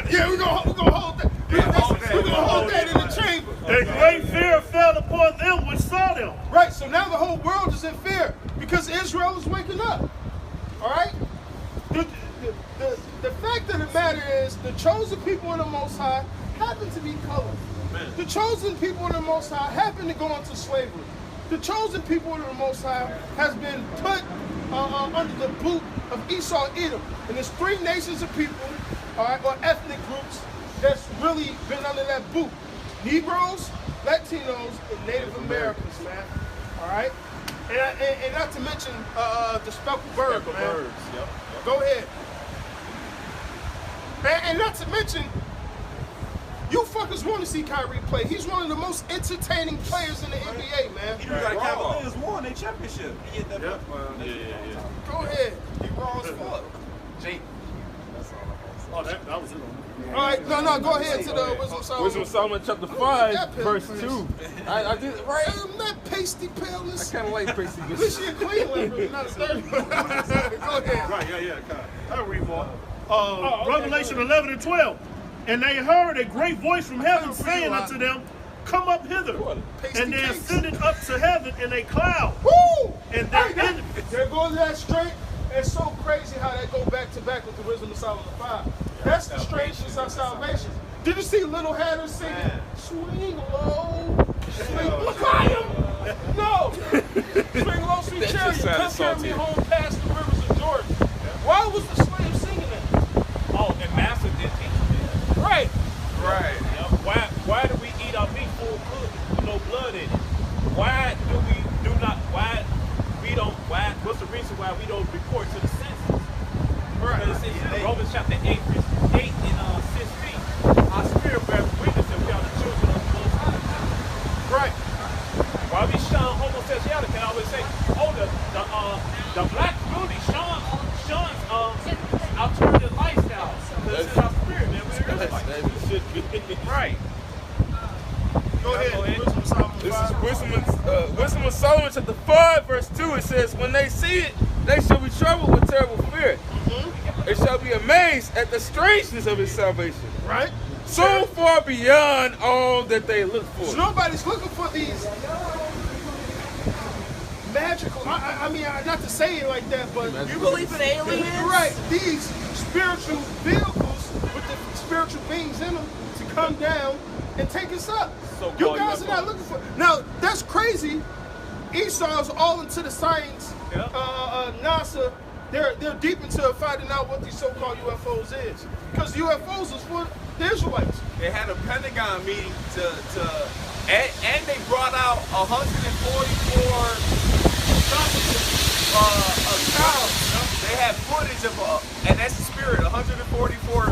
Yeah, we're gonna hold that. We're gonna hold that in the chamber. And great fear fell upon them which saw them. Right, so now the whole world is in fear because Israel is waking up. All right? The fact of the matter is the chosen people of the Most High happen to be colored. The chosen people of the Most High happen to go into slavery. The chosen people of the Most High has been put under the boot of Esau Edom. And there's 3 nations of people, all right, or ethnic groups that's really been under that boot. Negroes, Latinos, and Native Americans, man. All right? And not to mention the speckled bird, man. Yep. Go ahead. And not to mention, you fuckers want to see Kyrie play. He's one of the most entertaining players in the NBA, man. You got Cavaliers won their championship. He hit that Yeah. Go ahead. He raw as fuck. Jake. Oh, that was it. All right, no, go ahead to the Wisdom of Solomon. Wisdom of Solomon chapter 5, verse 2. I did right. I'm not pasty paleness. I kind of like pasty. At least you're Cleveland, really, not a third. Go ahead. Right, yeah. I'll read more. Revelation 11 and 12. And they heard a great voice from heaven saying unto them, come up hither, Pasty and they cakes. ascended up to heaven in a cloud. Woo! And their Hey, that- enemies. there goes that straight. It's so crazy how they go back to back with the Wisdom of Solomon 5. That's the strangeness of salvation. Did you see Little Hatter singing, swing low, swing, look at him! No! Swing low, sweet That chariot, just sounded come carry me salty. home past the rivers of Jordan. Why was the slave singing that? Oh, and Master did teach me that. Right. Right. Yeah, why do we eat our meat full cooked with no blood in it? Why do we do not? What's the reason why we don't report to the census? Right. Because it says in Romans chapter 8, verse 8 and 6b, our spirit bears witness that we are the children of the Most High. Right. Why we shun homosexuality? Can I always say, oh, the black community shuns alternative lifestyles. Because it's our spirit, man. We're Israelites. Right. Go ahead. Go ahead. Wisdom of Solomon This 5. is Wisdom of Solomon chapter 5 verse 2. It says, when they see it, they shall be troubled with terrible fear. They shall be amazed at the strangeness of his salvation, Right? so far beyond all that they look So for. nobody's looking for these magical, I mean, not to say it like that, but You believe in aliens? right, these spiritual vehicles with the spiritual beings in them to come down and take us up. So-called You guys are not UFOs. looking for. Now that's crazy. Esau's all into the science. Yeah. NASA, they're deep into finding out what these so-called UFOs is, because UFOs is for the Israelites. They had a Pentagon meeting and they brought out 144 accounts. They had footage of, and that's the spirit, 144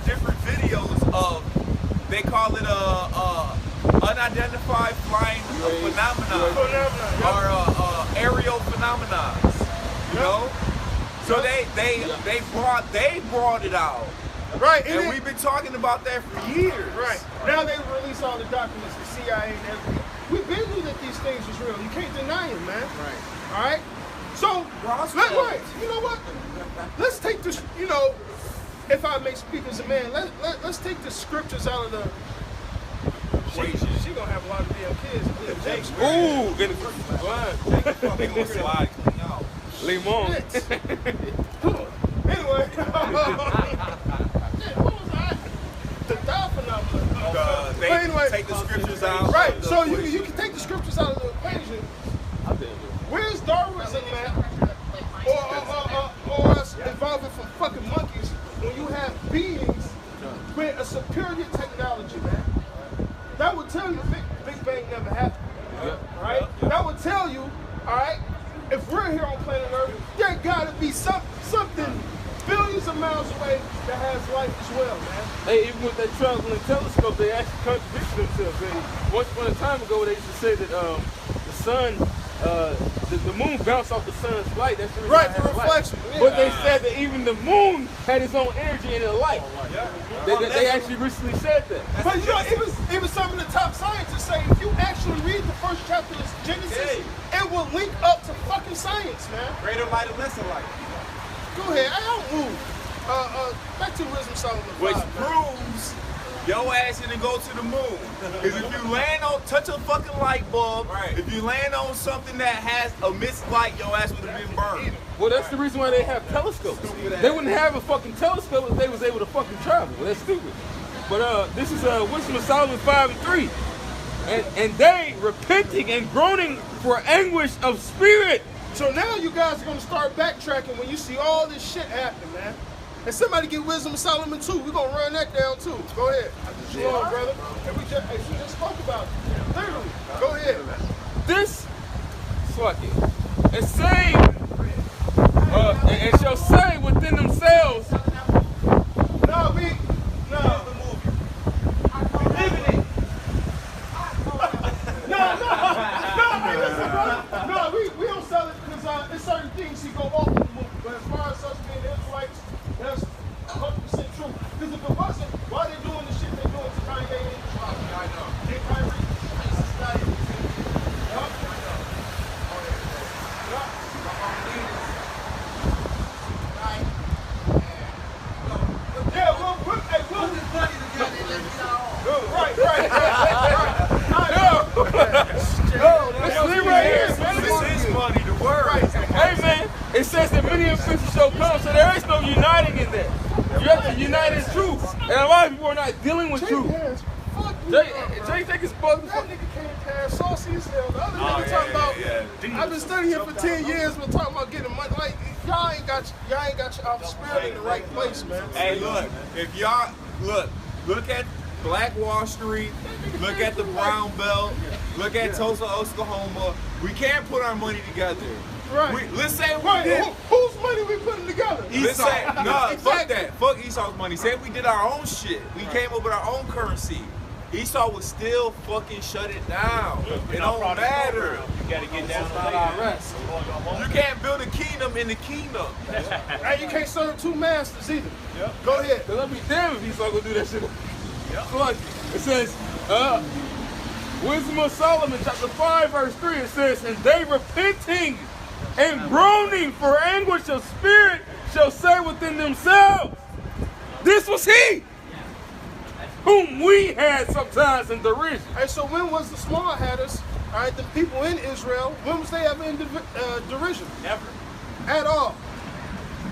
different videos of, they call it unidentified flying phenomenon or aerial phenomena. You know, so they brought it out. Right, And we've been talking about that for years. Right. Now they release all the documents, the CIA and everything. We been knew that these things was real. You can't deny it, man. Right. All right? So, you know what? Let's take this, if I may speak as a man, let's take the scriptures out of the... She gonna have a lot of damn kids. Ooh, in the Slide coming out. Limon. Anyway. Shit, what was I? The thou phenomenon. They But anyway, take the scriptures out. right, so you can take the scriptures out of the equation. Where's Darwinism at? Or us evolving from fucking monkeys when you have beings with a superior technology, man? That would tell you Big Bang never happened. Right? That would tell you, all right, if we're here on planet Earth, there gotta be something billions of miles away that has life as well, man. Hey, even with that traveling telescope, they actually contradicted themselves. Once upon a time ago, they used to say that the sun, the moon bounced off the sun's light. That's the reason Right, why it the has light. reflection. But they said that even the moon had its own energy and a light. They actually recently said that. But even some of the top scientists say if you actually read the first chapter of Genesis, it will link up to fucking science, man. Greater light and lesser light. Go ahead, I don't move. Back to Wisdom Solomon 5, Which man. proves your ass didn't go to the moon. Because if you land on, touch a fucking light bulb, if you land on something that has emits light, your ass would have been burned. Well, that's the reason why they have telescopes. They wouldn't have a fucking telescope if they was able to fucking travel. Well, that's stupid. But this is Wisdom of Solomon 5 and 3. And they repenting and groaning for anguish of spirit. So now you guys are gonna start backtracking when you see all this shit happen, man. And somebody get Wisdom of Solomon 2. We're gonna run that down too. Go ahead. Shalom, brother. And we just spoke about it. Literally. Go ahead. This, fuck it, and say, and shall say within themselves, No. Listen, brother. No, we don't sell it because there's certain things you go off in the movie. But as far as us being Israelites, that's 100% true. Because if it wasn't, why they doing the shit they doing to Kanye and I know. Get Kyrie. the official show comes, so there is no uniting in there. You have to unite in truth. And a lot of people are not dealing with truth. Jay take his fucking. That nigga came past saucy as hell. The other nigga talking about, I've been studying here for 10 years, but talking about getting money. Like, y'all ain't got your spirit in the right place, man. Hey, look, if y'all, look at Black Wall Street, look at the Brown Belt, look at Tulsa, Oklahoma. We can't put our money together. Right. Let's say we Right, did. whose money we putting together? Let's say, no, fuck Exactly. that. Fuck Esau's money. Say we did our own shit. We came up with our own currency. Esau would still fucking shut it down. It don't matter. You gotta get down Not on our that. rest. You can't build a kingdom in the kingdom. And you can't serve two masters either. Go ahead. Cause I'd be damned if Esau gonna do that shit. Look, it says, Wisdom of Solomon, chapter 5, verse 3, it says, and they repenting and groaning for anguish of spirit shall say within themselves, this was he whom we had sometimes in derision. Hey, so when was the small hatters, all right, the people in Israel, when was they ever in derision? Never. At all.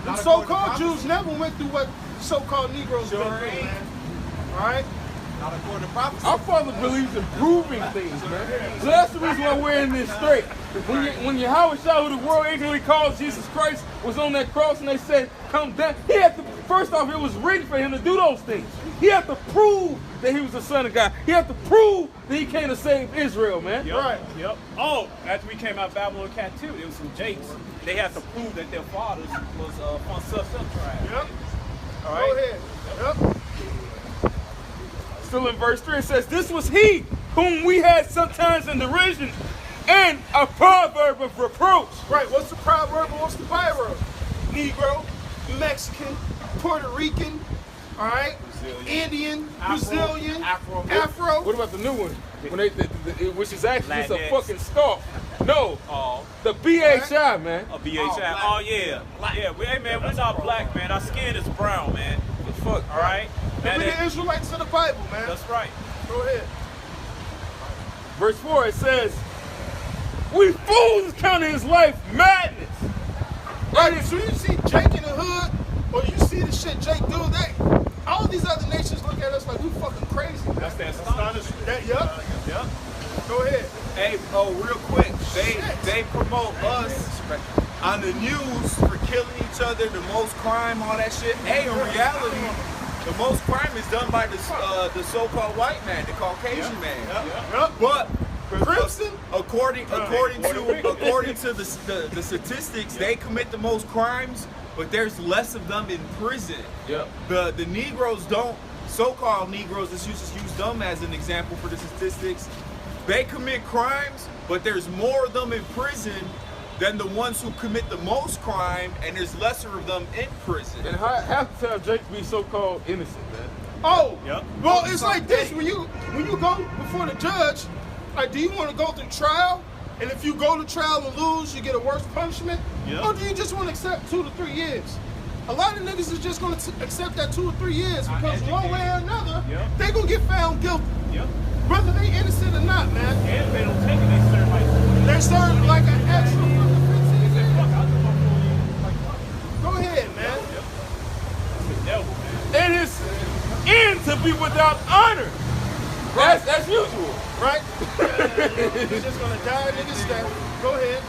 The so-called Jews never went through what so-called Negroes went through, man. All right? Not according to prophecy. Our Father believes in proving things, man. So that's the reason why we're in this straight. When Yahweh Shah, who the world ignorantly calls Jesus Christ, was on that cross and they said, come down, he had to, first off, it was written for him to do those things. He had to prove that he was the son of God. He had to prove that he came to save Israel, man. Yep. Right. Yep. Oh, after we came out of Babylon captivity, it was some Jakes. They had to prove that their fathers was from such tribe. Yep. All right. Go ahead. Yep. Still in verse 3, it says, this was he whom we had sometimes in derision and a proverb of reproach. Right, what's the proverb and what's the proverb? Negro, Mexican, Puerto Rican, all right, Indian, Brazilian, Afro. What about the new one? When they which is actually just a Latinx. fucking scarf. No, Oh, the BHI, man. a BHI. Oh, yeah. Yeah, hey, man, we're not black, man. Our skin is brown, man. Fuck. All right? We're Man, the Israelites of the Bible, man. that's right. Go ahead. Verse 4, it says, we fools counted his life madness. Right, so you see Jake in the hood, or you see the shit Jake do, all these other nations look at us like we fucking crazy. That's that astonishment. Yep. Yep. Go ahead. Hey, real quick, they promote us on the news for killing each other, the most crime, all that shit. Hey, in reality, the most crime is done by the so-called white man, the Caucasian man. Yep. But Crimson? according to the statistics, they commit the most crimes, but there's less of them in prison. Yep. The Negroes don't, so-called Negroes, let's just use them as an example for the statistics. They commit crimes, but there's more of them in prison than the ones who commit the most crime, and there's lesser of them in prison. And half the time Jake be so-called innocent, man. Oh, Yep. well, it's like this. When you go before the judge, like, do you want to go through trial? And if you go to trial and lose, you get a worse punishment? Yep. Or do you just want to accept 2 to 3 years? A lot of niggas is just going to accept that 2 or 3 years because one way or another, Yep. they going to get found guilty. Yep. Whether they innocent or not, man. And if they don't take it, they serve like 40. They serve like an extra fucking 15 years. Fuck, I took my 4 years. Like, fuck. Go ahead, man. It's the devil, man. And his end to be without honor. That's usual. Right? He's just going to die, niggas step. Go ahead.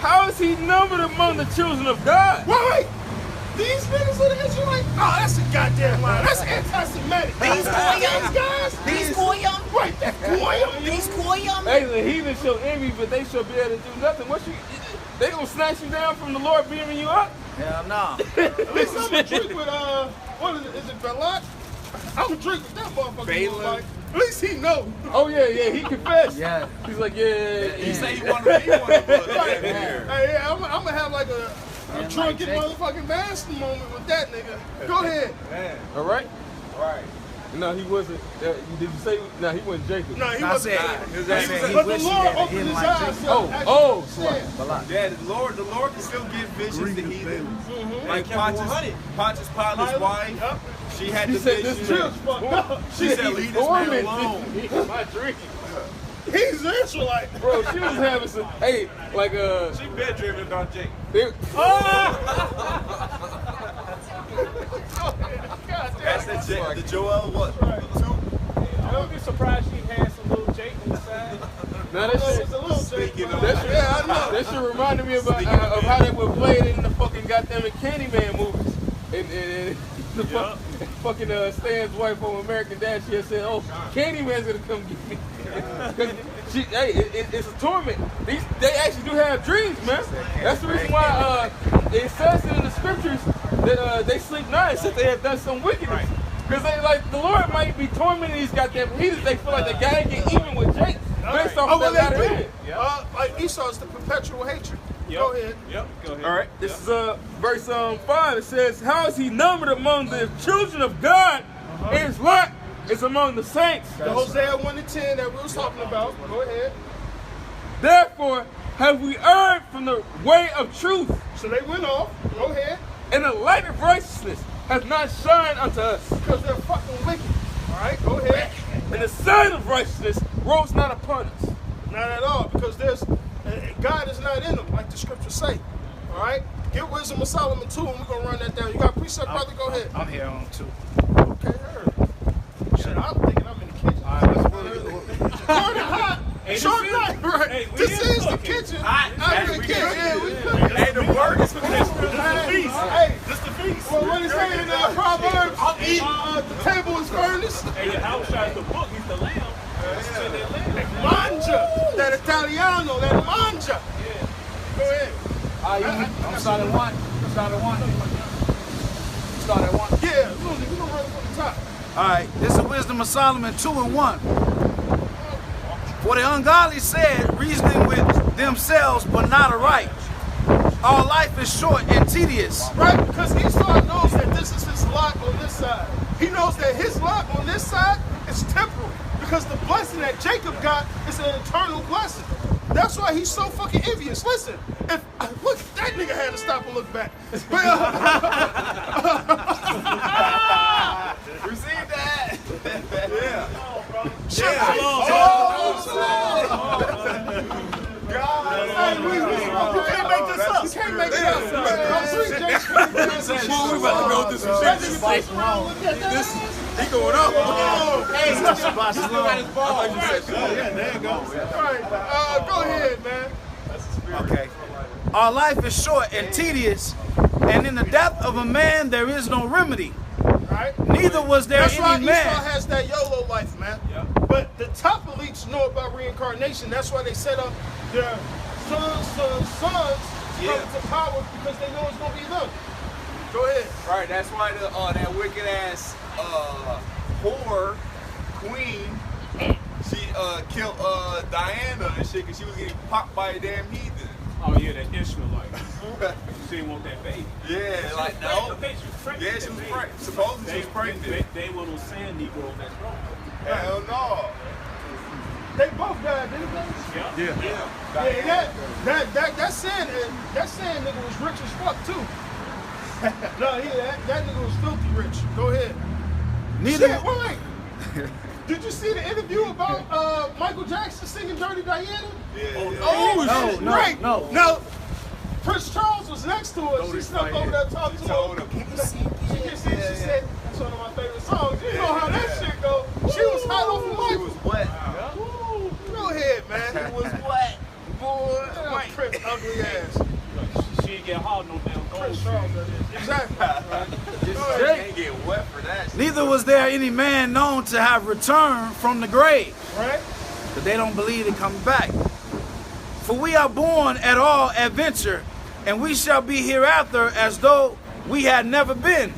How is he numbered among the children of God? Why? These niggas are the Israelites? Oh, that's a goddamn lie. That's anti-Semitic. These Goyim. guys? These Goyim. Right, that Goyim. These Goyim. Hey, the heathen shall envy, but they shall be able to do nothing. They gonna snatch you down from the Lord beaming you up? Hell no. At least I'm gonna drink with, what is it, Balak? I'm gonna drink with that motherfucker. Balaam. Like, at least he know. Oh yeah, he confessed. Yeah. He's like, yeah. He say he want to be one of us. Right. Here. Hey, yeah, I'm gonna have like a drunken motherfucking master moment with that nigga. Go ahead. All right. Right. No, he wasn't. Did you say? No, he wasn't Jacob. No, he I wasn't. said, But the Lord opened his eyes. Oh, Yeah, the Lord can still give visions to heathens. Like Pontius Pilate's wife, Yep. she had He the said this vision. trip. She said, leave this man alone. My dream. He's an Israelite. Bro, she was having some, hey, like, She been dreaming about Jake. they- That's the Joel what? I would be surprised she had some little Jake on the side. now that shit, It's a little Jake. Speaking of that shit, Yeah, I know. that shit reminded me about of how they would play it in the fucking goddamn Candyman movies. And the fucking Stan's wife on American Dad, she had said, "Oh, Candyman's gonna come get me." 'Cause it's a torment. They actually do have dreams, man. That's the reason why it says it in the scriptures that they sleep not since they have done some wickedness. Because they like the Lord might be tormenting these goddamn heathens. They feel like they gotta get even with Jake based off Oh, of well, that they latter do. end. Like Esau's the perpetual hatred. Go ahead. Yep. Go ahead. All right, this is verse 5. It says, "How is he numbered among the children of God? His lot is among the saints. The Hosea 1-10 that we was talking about. Go ahead. Therefore have we erred from the way of truth, So they went off. Go ahead. and the light of righteousness has not shined unto us. Because they're fucking wicked. All right, go ahead. And the sun of righteousness rose not upon us." Not at all, because there's God is not in them, like the scriptures say. All right, get Wisdom of Solomon 2, and we're gonna run that down. You got precept, brother? Go ahead. I'm here on too. Okay, heard. Shit, I'm thinking I'm in the kitchen. All right, let's Burning hot. Short this is- night, right? hey, we This is is the cooking. kitchen. Hot. I'm in the kitchen. Yeah, we cooking. Ain't the word is for this. Feast. Hey, this the feast. Well, what is saying in Proverbs? The table is furnished. And your house tries to book, he's the lamb. Manja. That Italiano, that manja. Go ahead. I'm starting one. Start at one. Yeah, Lucy, we're gonna run it from the top. All right, this is Wisdom of Solomon 2:1. For the ungodly said, reasoning with themselves, but not aright. Our life is short and tedious. Right? Because Esau knows that this is his lot on this side. He knows that his lot on this side is temporal. Because the blessing that Jacob got is an eternal blessing. That's why he's so fucking envious. Listen, if look, that nigga had to stop and look back. But, Receive that. Yeah. shut Yeah. You can't make this up. You can't make it up. We about to go through some shit. He going up. Go ahead, man. Okay. Our life is short and tedious, and in the death of a man there is no remedy. Right? Neither was there That's why any Esau man. has that YOLO life, man. But the top elites know about reincarnation. That's why they set up their sons coming to power, because they know it's gonna be them. Go ahead. Right, that's why that wicked ass whore queen, she killed Diana and shit because she was getting popped by a damn heathen. Oh yeah, that Ishmaelite. She didn't want that baby. Yeah, like no. She was pregnant. Yeah, she was pregnant. Supposedly she was pregnant. They were those sand Negroes that's wrong. Hell no. They both died, didn't they? Yeah. Yeah, that sand nigga was rich as fuck too. No, that nigga was filthy rich. Go ahead. Neither. Shit, wait. Did you see the interview about Michael Jackson singing Dirty Diana? No. Now, Prince Charles was next to her. She snuck over there and talked to him. She said, that's one of my favorite songs. You know how that shit go. She was hot off of Michael. She was wet. Woo, go ahead, man. It was wet. Boy, that Prince ugly ass. She didn't get hard no damn gold. Prince Charles, that is. Exactly. Just can't get wet for that shit. Neither was there any man known to have returned from the grave. Right? But they don't believe it comes back. For we are born at all adventure, and we shall be hereafter as though we had never been.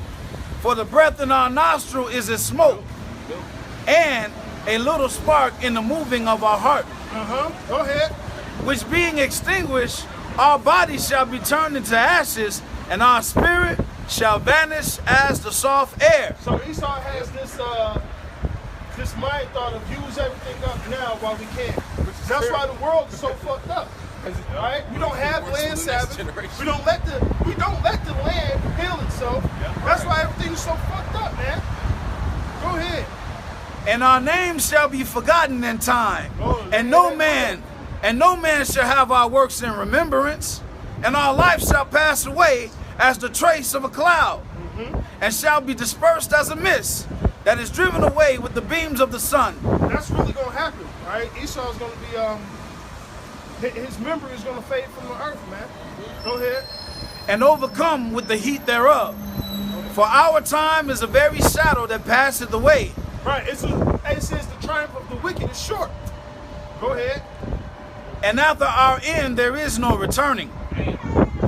For the breath in our nostril is as smoke, and a little spark in the moving of our heart. Go ahead. Which being extinguished, our bodies shall be turned into ashes, and our spirit shall vanish as the soft air. So Esau has this mind thought of use everything up now while we can. That's why the world is so fucked up. Right? We don't have land savage. We don't let the land heal itself. That's why everything's so fucked up, man. Go ahead. And our names shall be forgotten in time, and no man shall have our works in remembrance, and our life shall pass away as the trace of a cloud, and shall be dispersed as a mist that is driven away with the beams of the sun. That's really gonna happen, right? Esau's gonna be his memory is gonna fade from the earth, man. Go ahead. And overcome with the heat thereof. For our time is a very shadow that passeth away. Right, it says the triumph of the wicked is short. Go ahead. And after our end there is no returning.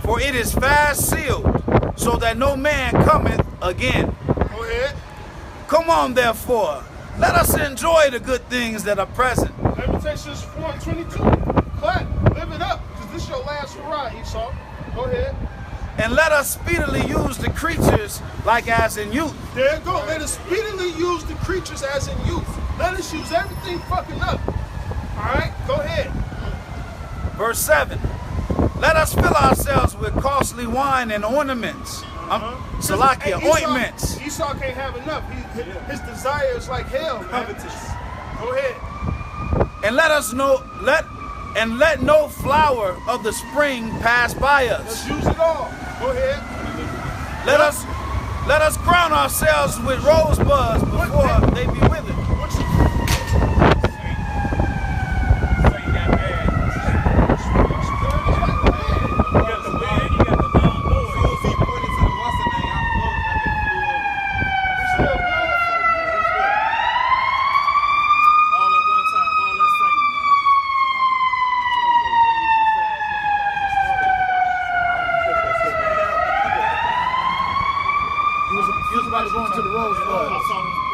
For it is fast sealed, so that no man cometh again. Go ahead. Come on, therefore, let us enjoy the good things that are present. Lamentations 4:22. Clap, live it up, because this is your last hurrah, Esau. Go ahead. And let us speedily use the creatures like as in youth. There you go. Let us speedily use the creatures as in youth. Let us use everything fucking up. All right, go ahead. Verse 7. Let us fill ourselves with costly wine and ornaments. Salakia, Hey, ointments. Esau can't have enough. His desire is like hell, man. Go ahead. And let no flower of the spring pass by us. Let's use it all. Go ahead. Let us crown ourselves with rosebuds before they be withered. What you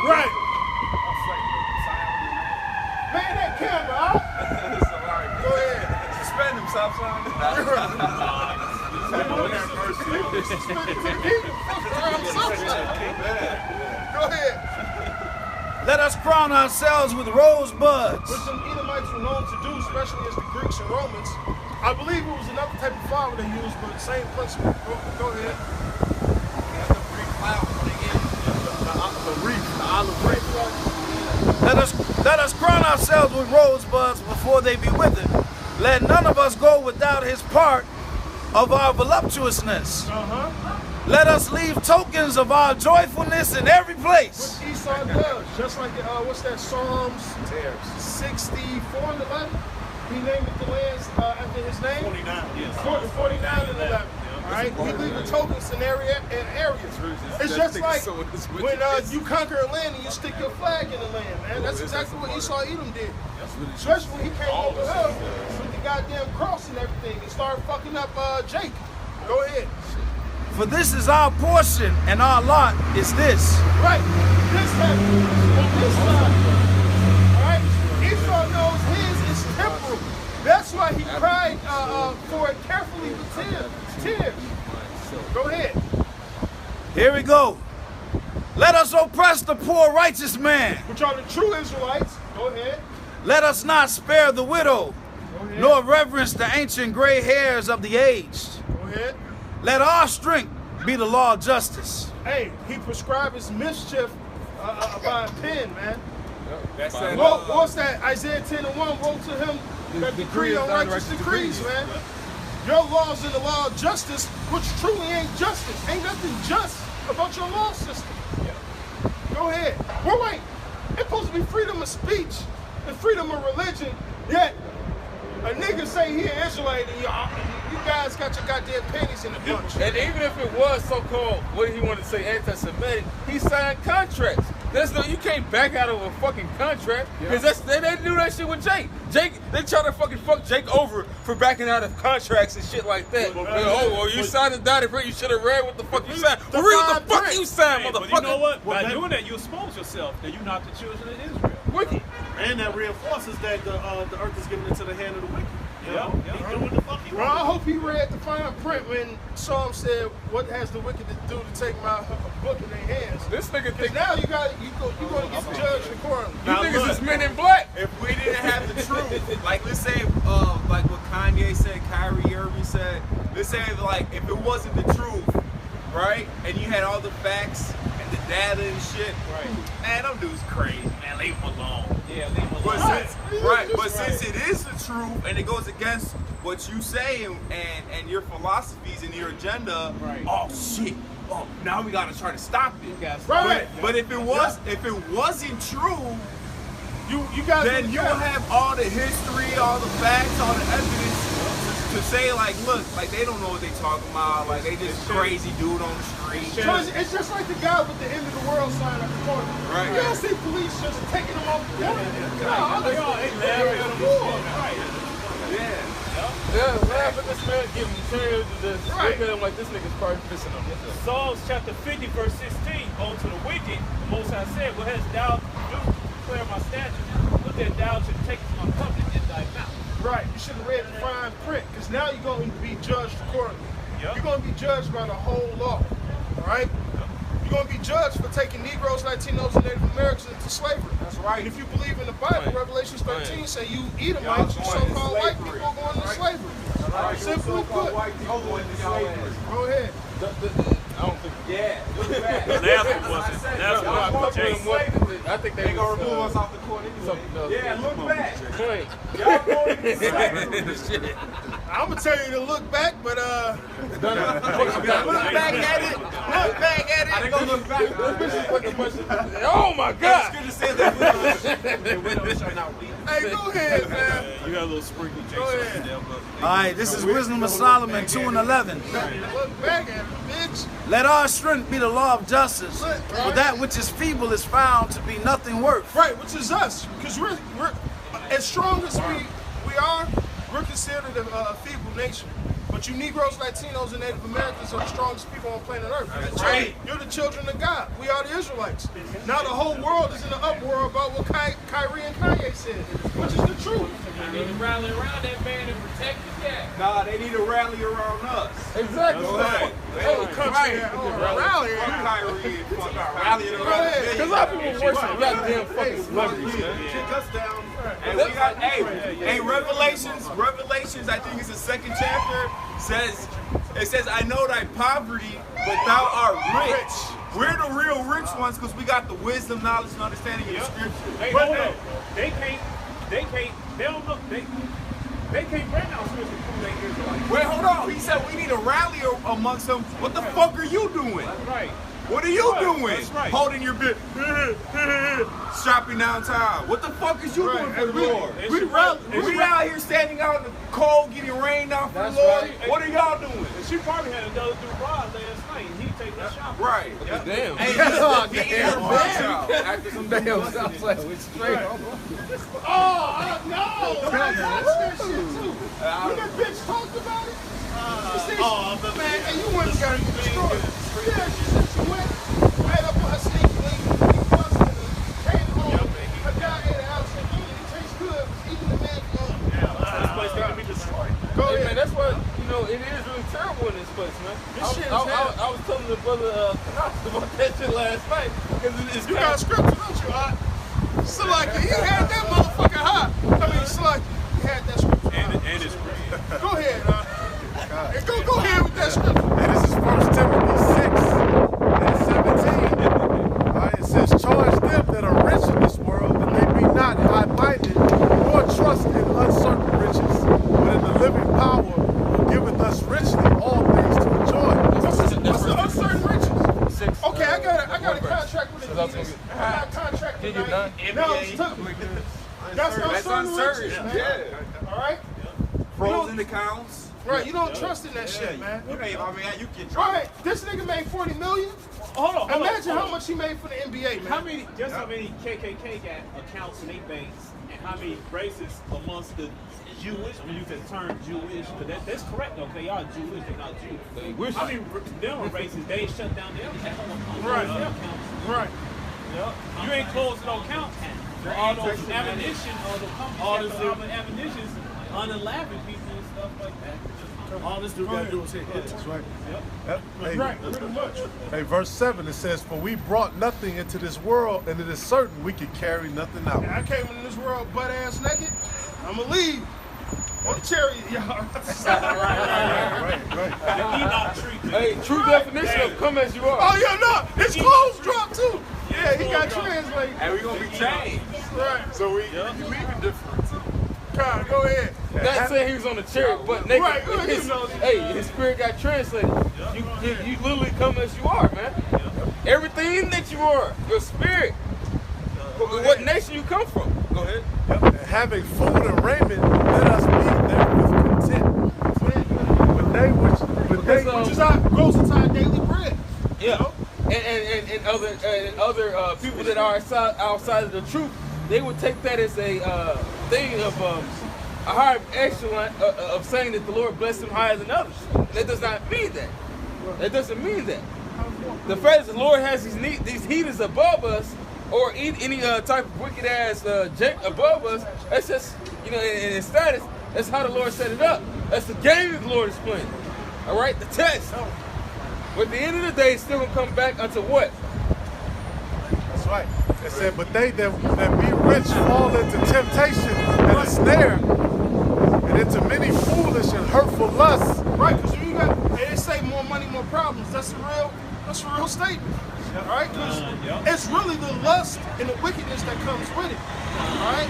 Right. Man, that camera, huh? Go ahead. Suspend him, stop sign. Go ahead. Let us crown ourselves with rosebuds. Which some Edomites were known to do, especially as the Greeks and Romans. I believe it was another type of flower they used, but the same principle. Go ahead. Let us crown ourselves with rosebuds before they be withered. Let none of us go without his part of our voluptuousness. Let us leave tokens of our joyfulness in every place. What Esau does, just like what's that, Psalms 64 and 11? He named it the lands after his name. 49, yes. 49 and 11. All right, we leave the tokens in areas. It's just like when you conquer a land and you stick your flag in the land, man. That's exactly what Esau Edom did. Especially when he came over here with the goddamn cross and everything and started fucking up Jake. Go ahead. For this is our portion, and our lot is this. Right. This happened on this side. All right. Esau knows his is temporal. That's why he cried for it carefully with tears. Go ahead. Here we go. Let us oppress the poor righteous man. Which are the true Israelites. Go ahead. Let us not spare the widow, nor reverence the ancient gray hairs of the aged. Go ahead. Let our strength be the law of justice. Hey, he prescribed his mischief by a pen, man. That's that. What's that? Isaiah 10:1 wrote to him that decree on righteous decrees, man. Your laws in the law of justice, which truly ain't justice. Ain't nothing just about your law system. Go ahead. Well, wait. It's supposed to be freedom of speech and freedom of religion, yet a nigga say he an Israelite and you guys got your goddamn panties in a bunch. And even if it was so-called, what did he want to say, anti-Semitic, he signed contracts. You can't back out of a fucking contract, because they do that shit with Jake. They try to fucking fuck Jake over for backing out of contracts and shit like that. You signed a dotted ring, you should have read what the fuck you signed. Read what the fuck you signed, Hey, motherfucker. but you know what? By doing that, you expose yourself that you're not the children of Israel. Wicked. And that reinforces that the earth is given into the hand of the wicked. You know? Yeah. He doing what the fuck he Bro, I wants. hope he read the fine print when Psalm said, "What has the wicked to do to take my book in their hands?" This nigga Because think now you're gonna get judged accordingly. you Now, niggas look. is men in black. If we didn't have the truth, like let's say, like what Kanye said, Kyrie Irving said, let's say like if it wasn't the truth, right, and you had all the facts and the data and shit, right? Man, them dudes crazy. man, leave him alone. Yeah, leave him But alone. since it is the truth and it goes against what you say and your philosophies and your agenda, oh shit. Oh, now we gotta try to stop it. But if it wasn't true, you guys then you'll have all the history, all the facts, all the evidence to say like, look, like they don't know what they talking about, like they just crazy dude on the street. So it's just like the guy with the end of the world sign at the corner. Right. You don't see police just taking him off the corner. Yeah, laugh at this man, give him chairs and just look at him like this nigga's probably pissing him. Psalms chapter 50, verse 16. Unto the wicked, the Most High said, what hast thou do to declare my statutes? But that thou should take my covenant in thy mouth. Right, you should have read the fine print, because now you're going to be judged accordingly. Yep. You're going to be judged by the whole law, all right? You're going to be judged for taking Negroes, Latinos, and Native Americans into slavery. That's right. And if you believe in the Bible, Revelation 13 say you Edomites, you so-called white people are going into slavery. Simply put. Go ahead. I don't think. Yeah, look back. Nazareth wasn't. Nazareth wasn't Jason. I think They gonna remove us off the court anyway. Yeah, look back. Point. Y'all going into slavery. I'm going to tell you to look back, but Look back at it. Look back at it. I gonna look back. Oh my God! It's good to say that the windows shall not weep. hey, go ahead, man. You got a little sprinkle Jason ahead. there, but All right, this is Wisdom of Solomon 2:11. Look back at it, bitch. Let our strength be the law of justice, for that which is feeble is found to be nothing worth. Right, which is us, because we're as strong as we are, we're considered a feeble nation. But you Negroes, Latinos, and Native Americans are the strongest people on planet Earth. That's right. You're the children of God. We are the Israelites. Now the whole world is in the uproar about what Kyrie and Kanye said, which is the truth. I need to rally around that man and protect the gap. Nah, they need to rally around us. Exactly. Right. Hey, Country rally. Fuck Kyrie and fucking rallying around the because a lot of people worship goddamn fucking celebrities, man. Kick us down. And we got, hey, Revelations, I think it's the 2nd chapter, says, I know thy poverty, but thou art rich. We're the real rich ones because we got the wisdom, knowledge, and understanding of the scripture. Hey, hold on. They don't look, they can't bring out scripture to prove they Israelites. Wait, hold on. He said we need to rally amongst them. What the fuck are you doing? That's right. What are you doing? That's right. Holding your bit, shopping downtown. What the fuck is you doing for the Lord? We out here standing out in the cold, getting rained out for the Lord. Right. What are y'all doing? She probably had another dude ride last night and he take that shot. Right. Damn. Hey, he in her box out. After some damn stuff like we straight. Oh, no! I watched that shit too. When that bitch talked about it, man, and you went and got destroyed. Yeah, she said she went right up on her sneak link, he busted her, came home, her guy ate it out, said, it tastes good, even the man, This place got to be destroyed. go Hey, ahead. man, that's why, it is really terrible in this place, man. This shit is I was telling the brother about that shit last night. Because it's You got a scripture, don't you, Hot? Salaki, he had that motherfucker hot. I mean, Salaki, he had that scripture hot. And it's free. Go ahead, go ahead with that scripture. And this is 1 Timothy 6:17. It says, charge them that are rich in this world that they be not high-minded, nor trust in uncertain riches, but in the living power who giveth us richly all things to enjoy. What's the uncertain riches? 6. Okay, I got a contract with Adidas. I got a contract with Nike. Now it's took me. That's uncertain riches, man. Yeah. All right? Frozen accounts. Right, you don't trust in that shit, man. You can All right, this nigga made $40 million. Hold on. Imagine how much he made for the NBA, man. How many KKK got accounts in their banks, and how many races amongst the Jewish? I'm gonna use that term Jewish, because that's correct. Okay, y'all Jewish, they're not Jewish. I mean, them races they shut down their accounts. Right. Yep. You ain't closed no accounts for all those ammunition, all those ammunitions, unaliving people and stuff like that. All this dude gotta do is hit hits. That's right. Yep. Hey, Right, pretty much. hey, verse 7, it says, for we brought nothing into this world, and it is certain we can carry nothing out. I came in this world butt-ass naked. I'ma leave. On the chariot, y'all. Right. The Enoch tree. Hey, true definition of come as you are. Oh, yeah, no. His clothes dropped, too. Yeah, Yeah, he got translated. And we gonna be changed. Right. So we leaving different. Kyle, go ahead. Not saying he was on the chariot, but nigga, Right, go ahead, his, you know. his spirit got translated. You literally come as you are, man. Everything that you are, your spirit. What nation you come from? Go ahead. And having food and raiment, let us be there with content. But they Which is our goes into our daily bread. Yeah. And other people that are outside of the truth, they would take that as a thing of a higher echelon of saying that the Lord blessed them higher than others. That does not mean that. That doesn't mean that. The fact that the Lord has these heathens above us, or any type of wicked ass above us, that's just, in status, that's how the Lord set it up. That's the game that the Lord is playing. All right, the test. But at the end of the day, it's still gonna come back unto what? That's right. It said, but they that be rich fall into temptation and a snare, and into many foolish and hurtful lusts. Right, because you got, they say more money, more problems. That's a real statement. All right, because it's really the lust and the wickedness that comes with it. All right,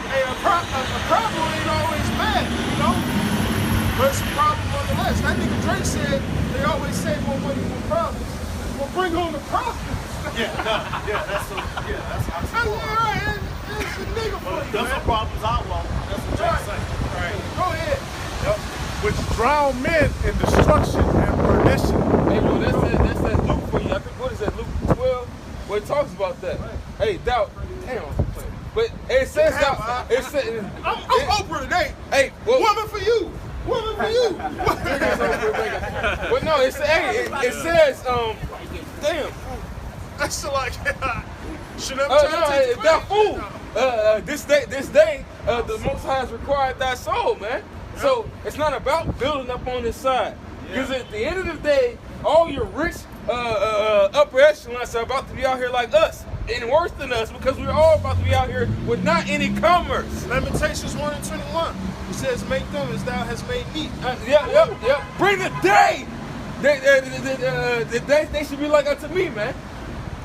hey, a problem ain't always bad, but it's a problem nonetheless. That nigga Drake said they always say more money, more problems. Well, bring on the problems. That's All right, it's a nigga for you, Those man. are problems I want. That's what Jack say. Go ahead. Which drown men in destruction and perdition. Hey, bro, that's that Luke for you. I think, what is that, Luke 12? Where it talks about that. Hey, doubt. Damn, I'm playing. But it says doubt. It says, I'm Oprah today. hey, well, Woman for you. Woman for you. but no, it says, damn. That's like, should have No, that fool. This day, the Most High has required thy soul, man. So it's not about building up on this side. Because at the end of the day, all your rich upper echelons are about to be out here like us. And worse than us, because we're all about to be out here with not any commerce. Lamentations 1:21. It says, make them as thou hast made me. Yep. Bring the day. They should be like unto me, man.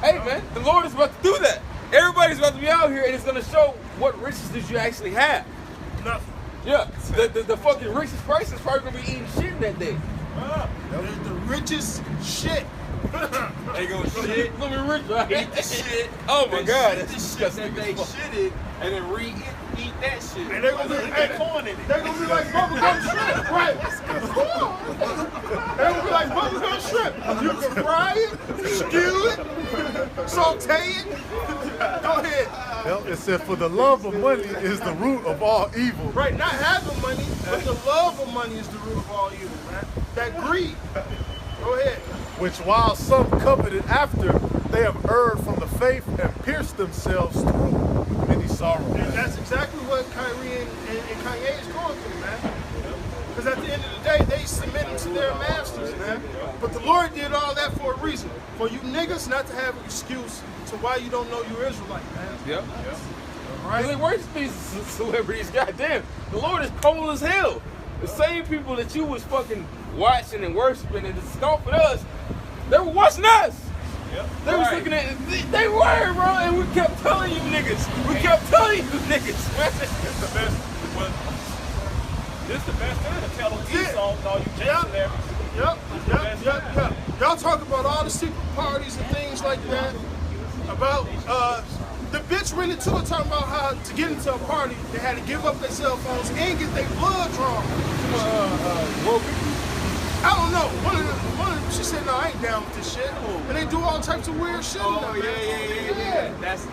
Hey, man, the Lord is about to do that. Everybody's about to be out here, and it's going to show what riches did you actually have. Nothing. Yeah, the fucking richest person is probably going to be eating shit that day. It's the richest shit. They gonna shit, It's going to be rich, right? eat the shit. Oh, my then God. shit That's the shit disgusting that they as fuck. shitted, and then eat that shit. And they're gonna be like corn in it. They're gonna be like bubblegum shrimp, right? They're gonna be like bubblegum shrimp. You can fry it, stew it, saute it. Go ahead. Well, it said, for the love of money is the root of all evil. Right, not having money, but the love of money is the root of all evil, man. That greed. Go ahead. Which while some coveted after, they have erred from the faith and pierced themselves through with many sorrows. And that's exactly what Kyrie and Kanye is going through, man. Because at the end of the day, they submitting to their masters, man. But the Lord did all that for a reason. For you niggas not to have an excuse to why you don't know you're Israelite, man. Yep. Right? They worship these celebrities, goddamn. The Lord is cold as hell. The same people that you was fucking watching and worshiping and scoffing us, they were watching us. Yep. They was looking at they were, bro, and we kept telling you niggas. We kept telling you niggas, man. This the best. Well, this the best time to tell them Esau and all you Jason there. Yep. Y'all talk about all the secret parties and things like that. About the bitch went into it talking about how to get into a party they had to give up their cell phones and get their blood drawn. I don't know. One of them, she said, no, I ain't down with this shit. And they do all types of weird shit. Oh yeah. That's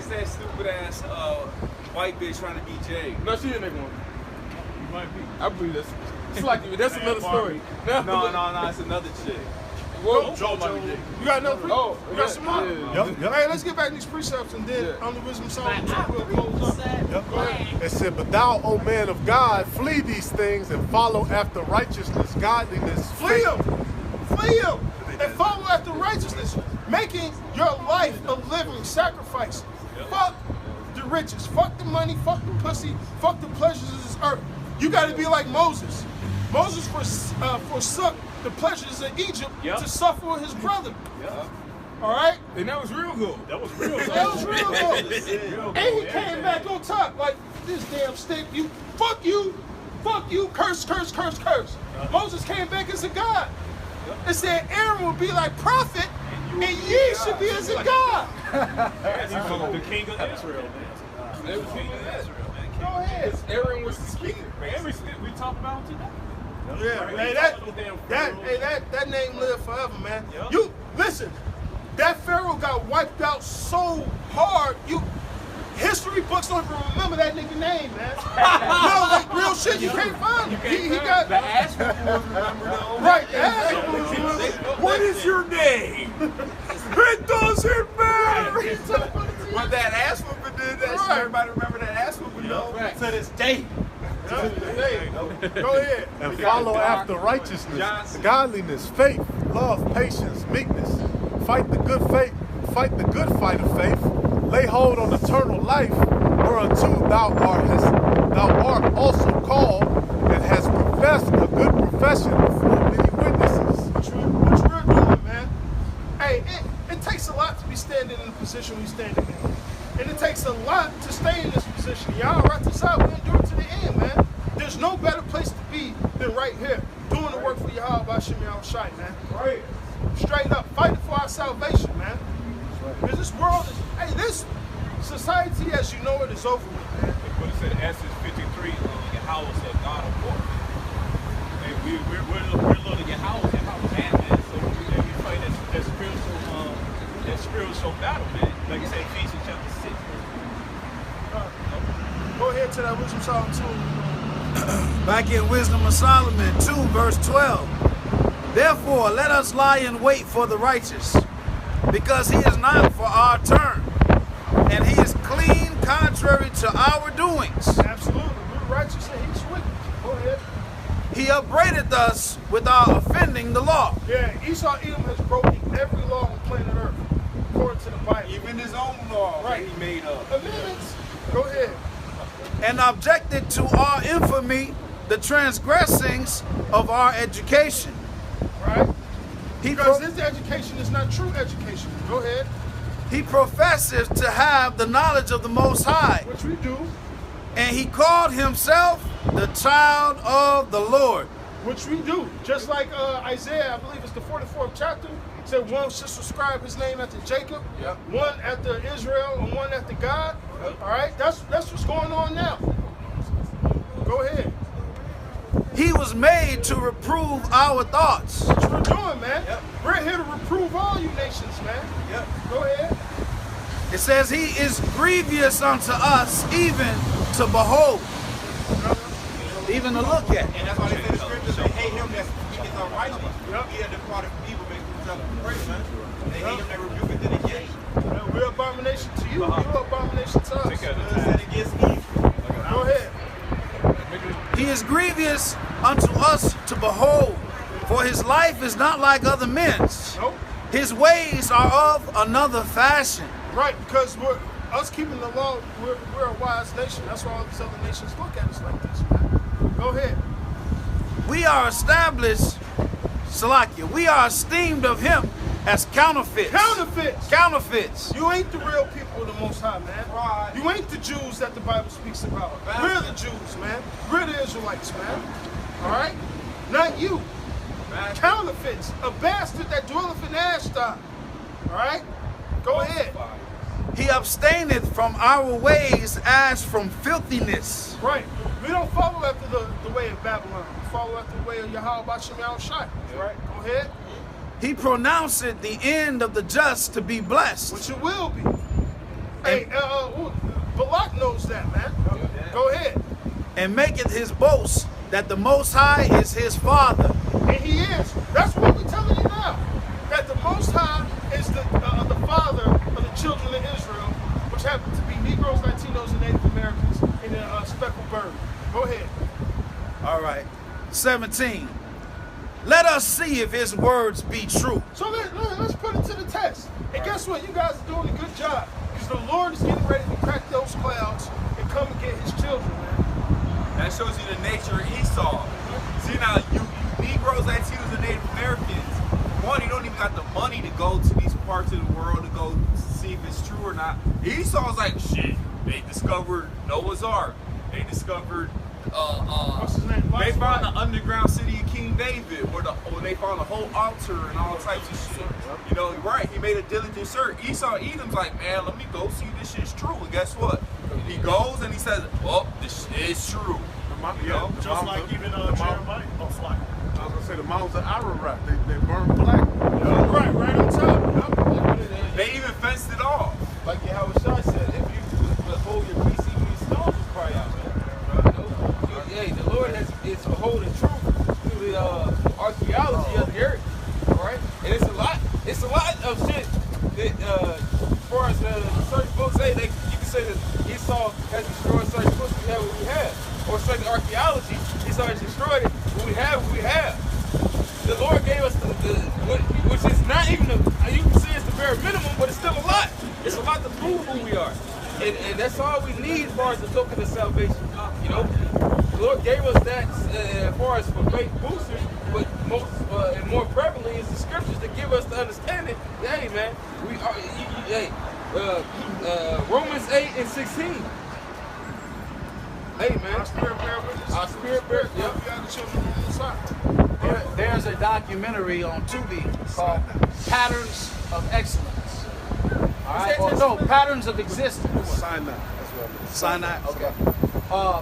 that stupid ass white bitch trying to be Jay. No, she didn't make one. You might be. I believe that's like that's another story. No, it's another chick. Well, You got another pre- Oh, you got some more? Yep. Hey, let's get back to these precepts and then on the wisdom song we'll close up. Go ahead. It said, but thou, O man of God, flee these things and follow after righteousness, godliness, Flee them. Flee them. And follow after righteousness, making your life a living sacrifice. Fuck the riches. Fuck the money. Fuck the pussy. Fuck the pleasures of this earth. You got to be like Moses. Moses forsook the pleasures of Egypt Yep. to suffer with his brother. Yeah. All right? And that was real good. That was real. That was real good. Real And he good. came back on top like, this damn stick, fuck you, curse, curse, curse, curse. Moses came back as a god. It said Aaron would be like prophet, and ye should be as a god. He was the king of Israel, man. He was the king of Israel, man. Go ahead. Aaron was the king. Every we talk about him today. Yeah, hey, that name lived forever, man. Yeah. You listen, that Pharaoh got wiped out so hard. History books don't even remember that nigga name, man. No, like real shit, you can't find him. He got The ass whooping was remembered though. right. The ass whooping was remembered. What is your name? It doesn't matter. What that ass whooping did, that Right. everybody remember that ass whooping though. Facts. To this day. Hey, go ahead. And follow after righteousness, godliness, faith, love, patience, meekness. Fight the good faith. Fight the good fight of faith. Lay hold on eternal life, whereunto thou art also called, and hast professed a good profession before many witnesses. What you're doing, man. Hey, it takes a lot to be standing in the position we standing in. And it takes a lot to stay in this position. Y'all right this out, we endure to the end, man. There's no better place to be than right here, doing the work for Yahweh Bashim Shai, man. Right. Straight up, fighting for our salvation, man. Because this world is, hey, this society as you know it is over with, man. But it said in Exodus 53, Yahweh said God of war. And we're looking at Yahweh, man. So we fight that spiritual battle, man. Like you said, Ephesians chapter 6. Go ahead to that Wisdom Psalm 2. Back in Wisdom of Solomon 2, verse 12. Therefore, let us lie in wait for the righteous, because he is not for our turn, and he is clean contrary to our doings. Absolutely. We're righteous and he's wicked. Go ahead. He upbraideth us without offending the law. Yeah, Esau Edom has broken every law on planet Earth, according to the Bible. Even his own law Right. that he made up. Amendments. Go ahead. And objected to our infamy the transgressings of our education. Right? He, Because pro- this education is not true education. Go ahead. he professes to have the knowledge of the Most High, Which we do. and he called himself the child of the Lord. Which we do. Just like Isaiah, I believe it's the 44th chapter, said one should subscribe his name after Jacob, Yep. one after Israel, and one after God. All right? That's what's going on now. Go ahead. He was made to reprove our thoughts. What we're doing, man. We're here to reprove all you nations, man. Yep. Go ahead. It says he is grievous unto us even to behold, even to look at. And that's why they say the scriptures, they hate him that speaketh unrighteously. He that departed from evil makes himself praise, man. They hate him that rebuketh in the gate. We're abomination to you. You're abomination to us. Take care of Good said against evil. Go ahead. He is grievous unto us to behold, for his life is not like other men's. Nope. His ways are of another fashion. Right, because we're us keeping the law, we're a wise nation. That's why all these other nations look at us like this, man. Go ahead. We are established, Salakia, we are esteemed of him as counterfeits. Counterfeits. Counterfeits. You ain't the real people of the Most High, man. Right. You ain't the Jews that the Bible speaks about. We're the Jews, man. We're the Israelites, man. All right? Not you. Counterfeits. A bastard that dwelleth in Ashdod. All right? Go ahead. He abstaineth from our ways as from filthiness. Right. We don't follow after the way of Babylon. We follow after the way of Yahweh Bashim Shai. Right? Go ahead. He pronounceth the end of the just to be blessed. Which it will be. Hey, Balak knows that, man. Go ahead. And maketh his boast that the Most High is his Father. And he is. That's what we're telling you now. That the Most High is the father of the children of Israel, which happen to be Negroes, Latinos, and Native Americans, and a speckled bird. Go ahead. All right. 17. Let us see if his words be true. So let's put it to the test. And guess what? You guys are doing a good job. Because the Lord is getting ready to crack those clouds and come and get his children, man. That shows you the nature of Esau. See now, you Negroes, Latinos, and Native Americans, go to these parts of the world to go see if it's true or not. Esau's like, shit, they discovered Noah's Ark. They discovered they found the underground city of King David where they found a whole altar and all types of shit. You know, right, he made a diligent search. Esau Edom's like, man, let me go see this shit's true. And guess what? He goes and he says, well, this shit is true. You know? Just like even Jeremiah. Oh, fly. I was gonna say the mountains of Ararat, they burn black. Right on top. They even fenced it off. Like Yahweh Shai said, if you withhold your peace, even these stones will cry out, man. Hey, the Lord is beholding truth through the archaeology of the earth. All right? And it's a lot of shit that, as far as certain books say, you can say that Esau has destroyed certain books we have what we have. Or certain archaeology, Esau has destroyed it, but we have what we have. The Lord gave us which is not even, you can say it's the bare minimum, but it's still a lot. It's a lot to prove who we are. And that's all we need as far as the token of salvation. You know, the Lord gave us that as far as for faith boosters, but most and more prevalently is the scriptures that give us the understanding that, hey man, we are, Romans 8:16. Hey man, Our spirit bear witness. our spirit bear, We yep. are the children of the Most High. There's a documentary on Tubi called Patterns of Excellence. All right? Or no, Patterns of Existence. Sinai. That's what it is. Sinai. Okay.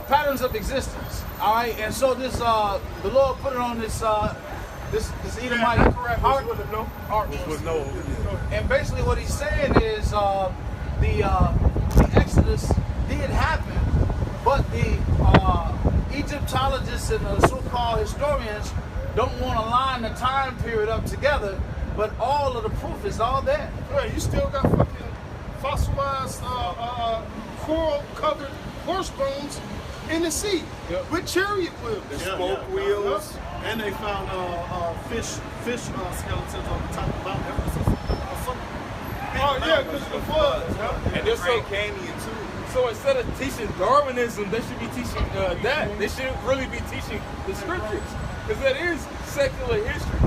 Patterns of Existence. All right. And so this, the Lord put it on this Edomite art With no. And basically what he's saying is the Exodus did happen, but the Egyptologists and the so-called historians don't want to line the time period up together, but all of the proof is all there. Yeah, you still got fucking fossilized, coral-covered horse bones in the sea with chariot wheels. Spoke wheels. And they found fish skeletons on the top of Mount Everest. Oh yeah, because of the flood. And they're the so- Grand Canyon too. So instead of teaching Darwinism, they should be teaching that. They shouldn't really be teaching the scriptures. Because that is secular history.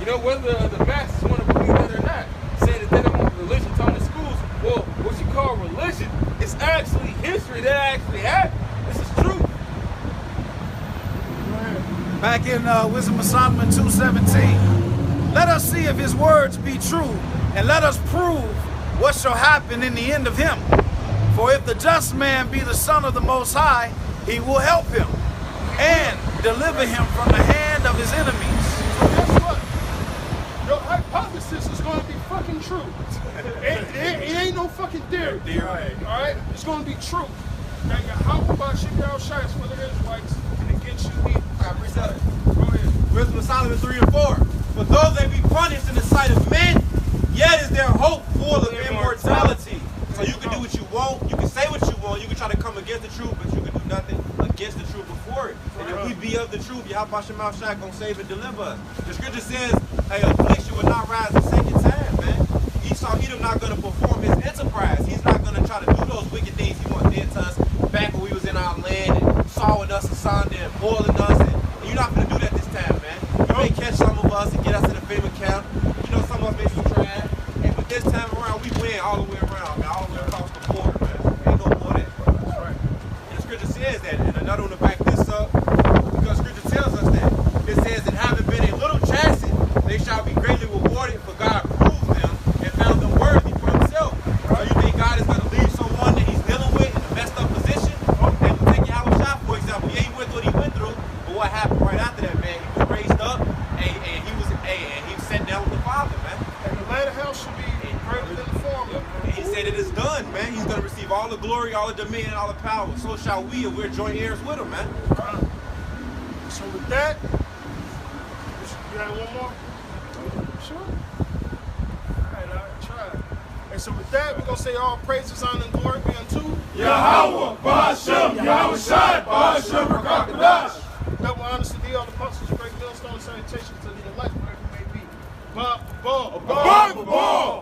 You know, whether the masses want to believe that or not. Saying that they don't want religion taught in schools. Well, what you call religion is actually history that actually happened. This is true. Back in Wisdom of Solomon 2:17. Let us see if his words be true, and let us prove what shall happen in the end of him. For if the just man be the son of the Most High, he will help him and deliver him from the hand of his enemies. So guess what? Your hypothesis is going to be fucking true. It ain't no fucking theory. All right? It's going to be true. Now, Yahweh Bashir Shai is for the Israelites and against you people. Go ahead. Wisdom of Solomon 3 and 4. For though they be punished in the sight of men, yet is their hope full of immortality. So you can do what you want, you can say what you want, you can try to come against the truth, but you can do nothing against the truth before it. And if we be of the truth, Yahweh Shemau Shai gonna save and deliver us. The scripture says, hey, affliction will not rise a second time, man. Esau Edom not gonna perform his enterprise. He's not gonna try to do those wicked things he once did to us back when we was in our land and sawing us asunder and boiling us. And you're not gonna do that this time, man. You may catch some of us and get us in the favor camp. You know, some of us may be trash. Hey, but this time around, we win all the way around, man. All the way across the board, man. Ain't no more than that. That's right. And the scripture says that. And another one to back this up, because scripture tells us that. It says, and having been a little chastened, they shall be greatly rewarded, for God proved them and found them worthy for himself. So you think God is going to leave someone that he's dealing with in a messed up position? And we take Yahweh Shai, for example. Yeah, he went through what he went through, but what happened right after that, man? He was raised up, and he was sat down with the Father, man. And the latter house should be greater than the former. And he said it is done, man. He's going to receive all the glory, all the dominion, all the power. So shall we, and we're joint heirs with him, man. So with that, you got one more? Sure. All right, try. And so with that, we're going to say all praises, honor, and glory be unto Yahweh, Ba'ashem, Yahweh Shai, Ba'ashem, Rakakadash. double honors to thee, all the apostles, great millstone, salutations to the elect, wherever it may be. Ba, ba, Above the ball.